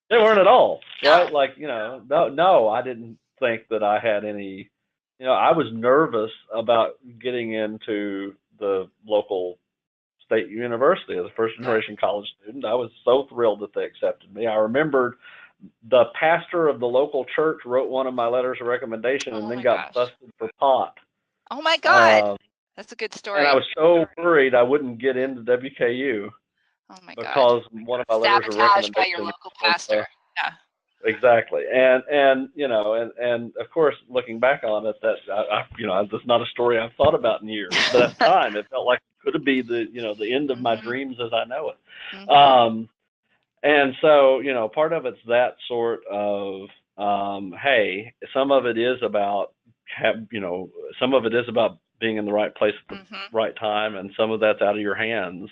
They weren't at all, right? No. Like, no, I didn't think that I had any. I was nervous about getting into the local state university as a first generation college student. I was so thrilled that they accepted me. I remembered the pastor of the local church wrote one of my letters of recommendation and then got busted for pot. Oh my God. That's a good story. And I was so worried I wouldn't get into WKU. Oh my God. Because one of my letters of recommendation by your local pastor. Yeah. Exactly. And of course, looking back on it, that's not a story I've thought about in years, but at the time it felt like it could be the end of my dreams as I know it. And so, part of it's that sort of, hey, some of it is about, some of it is about being in the right place at the right time, and some of that's out of your hands.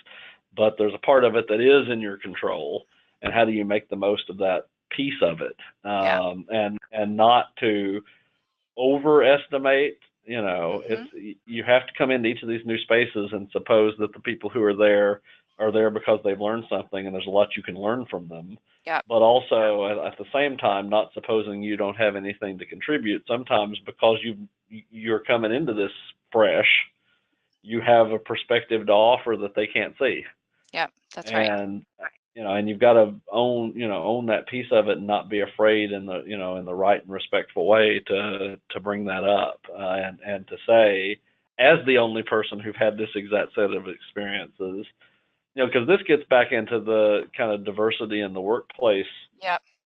But there's a part of it that is in your control, and how do you make the most of that piece of it, and not to overestimate. It's, you have to come into each of these new spaces and suppose that the people who are there because they've learned something, and there's a lot you can learn from them. Yeah. But also at the same time, not supposing you don't have anything to contribute. Sometimes because you're coming into this fresh, you have a perspective to offer that they can't see. Yeah, that's right. And and you've got to own that piece of it and not be afraid in the right and respectful way to bring that up, and to say, as the only person who've had this exact set of experiences, because this gets back into the kind of diversity in the workplace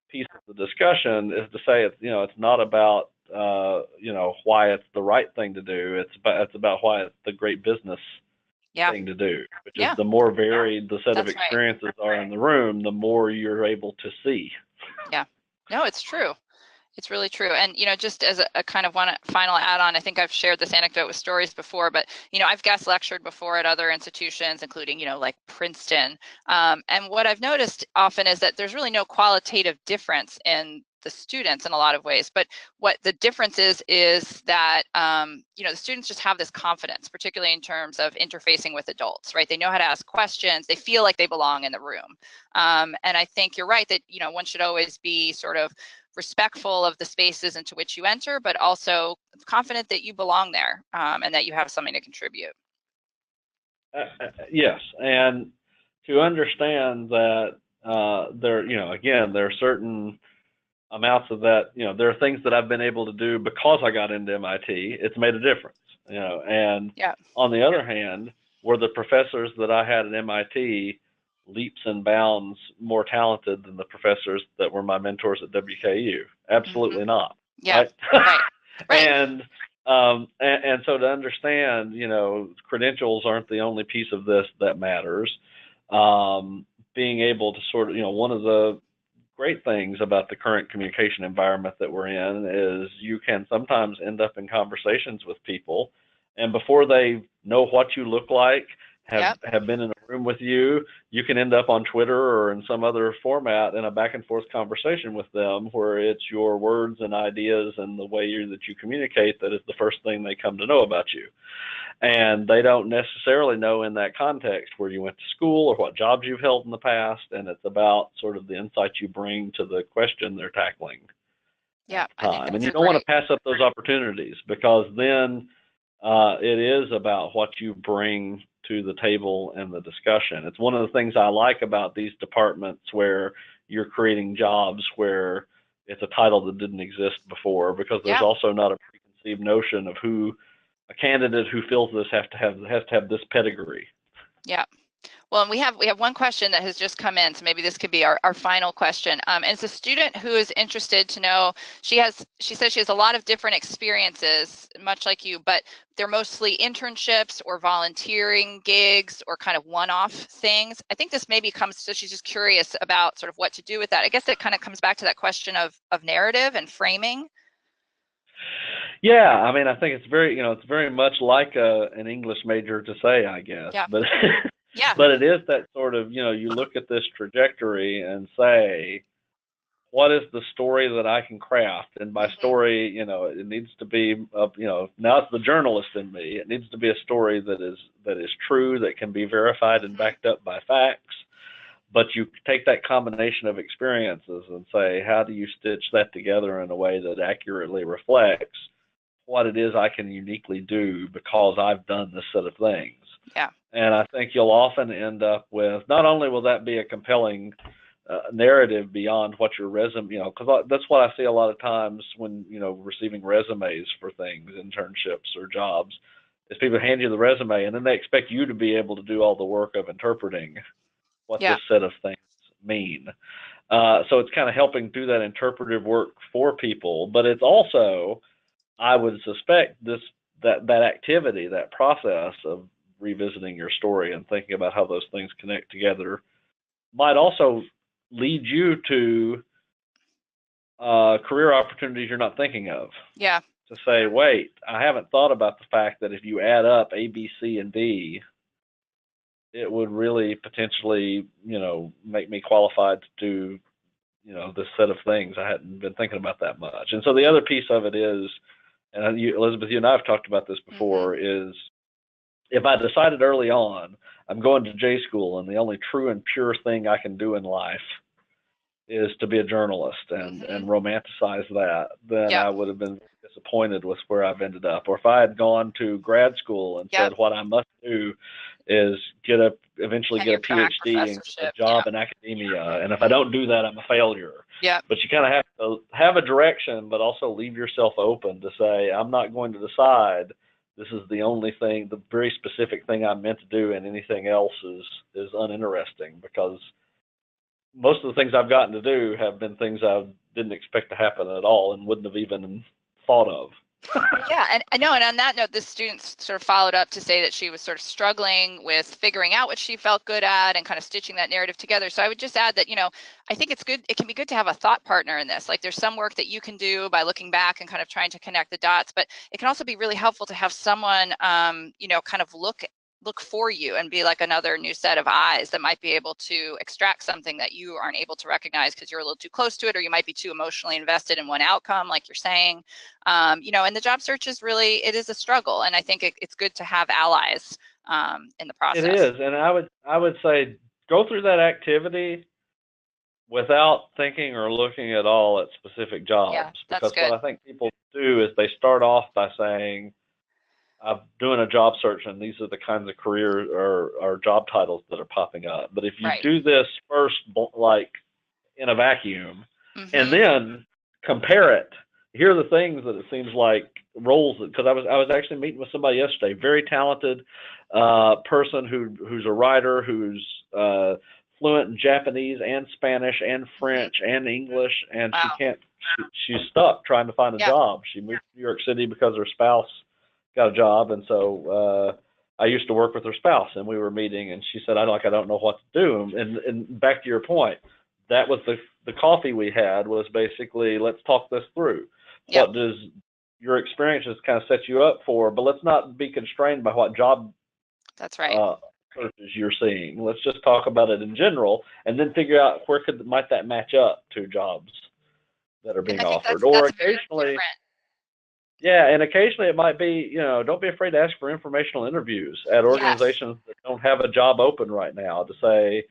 piece of the discussion, is to say it's not about why it's the right thing to do. It's about why it's the great business thing to do, which is the more varied the set of experiences are in the room, the more you're able to see. Yeah, no, it's true. It's really true. And, just as a kind of one final add-on, I think I've shared this anecdote with stories before, but, I've guest lectured before at other institutions, including, like Princeton. And what I've noticed often is that there's really no qualitative difference in the students in a lot of ways. But what the difference is that, the students just have this confidence, particularly in terms of interfacing with adults, right? They know how to ask questions. They feel like they belong in the room. And I think you're right that, one should always be sort of respectful of the spaces into which you enter, but also confident that you belong there, and that you have something to contribute. Yes, and to understand that there are certain amounts of that, there are things that I've been able to do because I got into MIT. It's made a difference, and on the other hand, were the professors that I had at MIT leaps and bounds more talented than the professors that were my mentors at WKU? Absolutely not. Yeah. Right. Right. And so to understand, credentials aren't the only piece of this that matters. Being able to sort of, one of the great things about the current communication environment that we're in is you can sometimes end up in conversations with people, and before they know what you look like, have been in a room with you, you can end up on Twitter or in some other format in a back and forth conversation with them where it's your words and ideas and the way that you communicate that is the first thing they come to know about you. And they don't necessarily know in that context where you went to school or what jobs you've held in the past, and it's about sort of the insight you bring to the question they're tackling at the time. And you don't want to pass up those opportunities, because then it is about what you bring to the table and the discussion. It's one of the things I like about these departments where you're creating jobs where it's a title that didn't exist before, because there's also not a preconceived notion of who a candidate who fills this has to have this pedigree. Yeah. Well, and we have one question that has just come in, so maybe this could be our final question. And it's a student who is interested to know, she says she has a lot of different experiences, much like you, but they're mostly internships or volunteering gigs or kind of one-off things. I think this maybe comes, so she's just curious about sort of what to do with that. I guess it kind of comes back to that question of narrative and framing. Yeah, I mean, I think it's very much like an English major to say, I guess. Yeah. But but it is that sort of, you look at this trajectory and say, what is the story that I can craft? And by story, it needs to be, now it's the journalist in me. It needs to be a story that is true, that can be verified and backed up by facts. But you take that combination of experiences and say, how do you stitch that together in a way that accurately reflects what it is I can uniquely do because I've done this set of things? Yeah. And I think you'll often end up with, not only will that be a compelling narrative beyond what your resume, because that's what I see a lot of times when, receiving resumes for things, internships or jobs, is people hand you the resume and then they expect you to be able to do all the work of interpreting what this set of things mean. So it's kind of helping do that interpretive work for people, but it's also, I would suspect, that activity, that process of revisiting your story and thinking about how those things connect together might also lead you to career opportunities you're not thinking of. Yeah. To say, wait, I haven't thought about the fact that if you add up A, B, C, and D, it would really potentially, make me qualified to do, this set of things. I hadn't been thinking about that much. And so the other piece of it is, and Elizabeth, you and I have talked about this before, is if I decided early on I'm going to J school and the only true and pure thing I can do in life is to be a journalist and romanticize that, then I would have been disappointed with where I've ended up. Or if I had gone to grad school and said what I must do is eventually get a PhD and get a job in academia, and if I don't do that, I'm a failure. Yeah. But you kind of have to have a direction, but also leave yourself open to say, I'm not going to decide this is the only thing, the very specific thing I'm meant to do, and anything else is uninteresting, because most of the things I've gotten to do have been things I didn't expect to happen at all and wouldn't have even thought of. Yeah, and I know, and on that note, this student sort of followed up to say that she was sort of struggling with figuring out what she felt good at and kind of stitching that narrative together. So I would just add that, I think it can be good to have a thought partner in this. Like, there's some work that you can do by looking back and kind of trying to connect the dots, but it can also be really helpful to have someone, kind of look for you and be like another new set of eyes that might be able to extract something that you aren't able to recognize because you're a little too close to it, or you might be too emotionally invested in one outcome, like you're saying. And the job search is really, it is a struggle. And I think it's good to have allies in the process. It is. And I would say go through that activity without thinking or looking at all at specific jobs. Yeah, that's because good. what I think people do is they start off by saying, I'm doing a job search and these are the kinds of career or job titles that are popping up. But if you do this first, like in a vacuum, and then compare it. Here are the things that it seems like roles, because I was actually meeting with somebody yesterday, very talented person who's a writer who's fluent in Japanese and Spanish and French and English, and Wow. she's stuck trying to find a job. She moved to New York City because her spouse got a job, and so I used to work with her spouse, and we were meeting, and she said, I don't know what to do. And back to your point, that was the coffee we had, was basically, let's talk this through. Yep. What does your experiences kind of set you up for? But let's not be constrained by what job that's right. searches you're seeing. Let's just talk about it in general, and then figure out where might that match up to jobs that are being offered. Or occasionally, yeah, and occasionally it might be, don't be afraid to ask for informational interviews at organizations that don't have a job open right now, to say,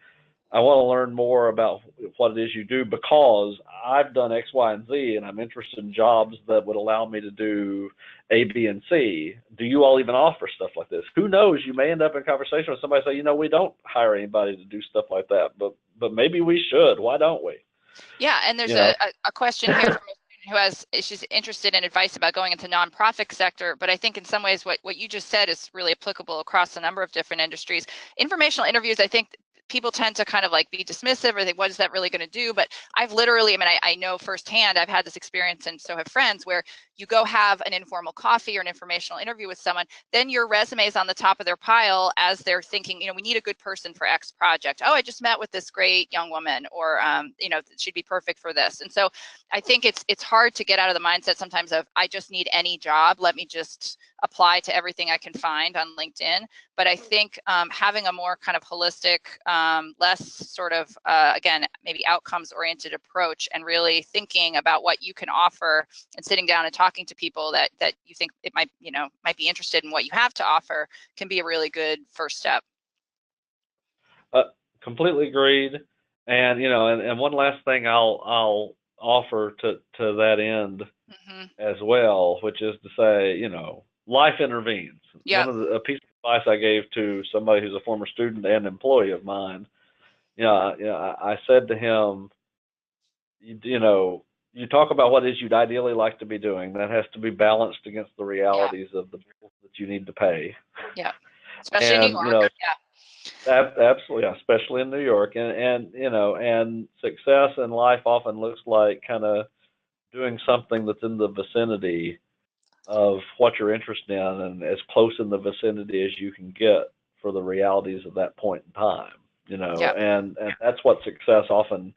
I want to learn more about what it is you do because I've done X, Y, and Z, and I'm interested in jobs that would allow me to do A, B, and C. Do you all even offer stuff like this? Who knows? You may end up in a conversation with somebody say, we don't hire anybody to do stuff like that, but maybe we should. Why don't we? Yeah, and there's a question here from a student she's interested in advice about going into nonprofit sector, but I think in some ways what you just said is really applicable across a number of different industries. Informational interviews, I think people tend to kind of like be dismissive or think, what is that really going to do? But I've literally, I know firsthand, I've had this experience, and so have friends, where you go have an informal coffee or an informational interview with someone, then your resume is on the top of their pile as they're thinking, we need a good person for X project. Oh, I just met with this great young woman, or, she'd be perfect for this. And so I think it's hard to get out of the mindset sometimes of, I just need any job. Let me just apply to everything I can find on LinkedIn. But I think having a more kind of holistic, less sort of, again, maybe outcomes oriented approach, and really thinking about what you can offer and sitting down and talking to people that you think it might be interested in what you have to offer, can be a really good first step. Completely agreed. And and one last thing I'll offer to that end as well, which is to say, life intervenes. Yep. A piece of advice I gave to somebody who's a former student and employee of mine, I said to him, you talk about what it is you'd ideally like to be doing. That has to be balanced against the realities of the bills that you need to pay. Yeah, especially in New York. Absolutely, especially in New York, and success in life often looks like kind of doing something that's in the vicinity of what you're interested in, and as close in the vicinity as you can get for the realities of that point in time. And that's what success often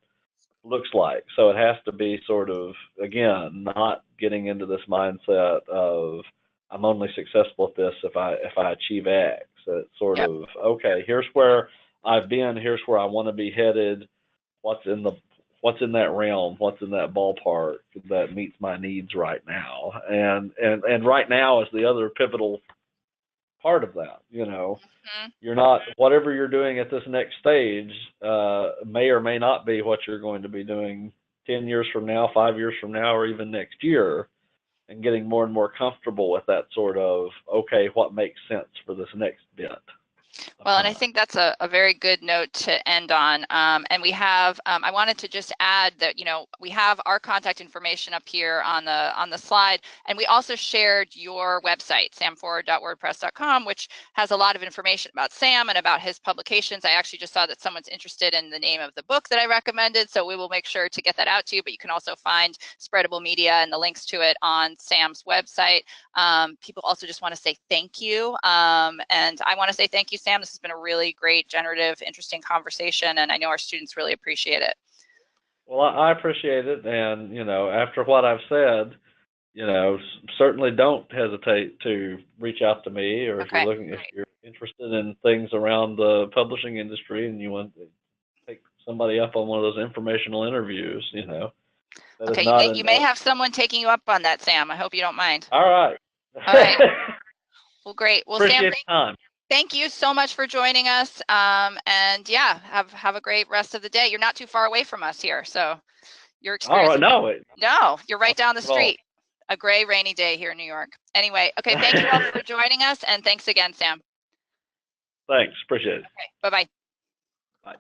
looks like. So it has to be sort of, again, not getting into this mindset of, I'm only successful at this if I achieve X. It's sort of, okay, here's where I've been, here's where I want to be headed. What's in that realm? What's in that ballpark that meets my needs right now? And right now is the other pivotal part of that. You're not, whatever you're doing at this next stage may or may not be what you're going to be doing 10 years from now, 5 years from now, or even next year. And getting more and more comfortable with that sort of, okay, what makes sense for this next bit. Well, and I think that's a very good note to end on. And we have, I wanted to just add that, we have our contact information up here on the slide, and we also shared your website, samforward.wordpress.com, which has a lot of information about Sam and about his publications. I actually just saw that someone's interested in the name of the book that I recommended, so we will make sure to get that out to you, but you can also find Spreadable Media and the links to it on Sam's website. People also just want to say thank you, and I want to say thank you, Sam. This has been a really great, generative, interesting conversation, and I know our students really appreciate it. Well, I appreciate it, and after what I've said, certainly don't hesitate to reach out to me, or if you're interested in things around the publishing industry and you want to take somebody up on one of those informational interviews, Okay, you may have someone taking you up on that, Sam. I hope you don't mind. All right. All right. Well, great. Well, appreciate Sam, thank you so much for joining us. And yeah, have a great rest of the day. You're not too far away from us here, so your experience. All right, no, you're right down the street. A gray, rainy day here in New York. Anyway, okay, thank you all for joining us, and thanks again, Sam. Thanks, appreciate it. Okay, bye-bye. Bye.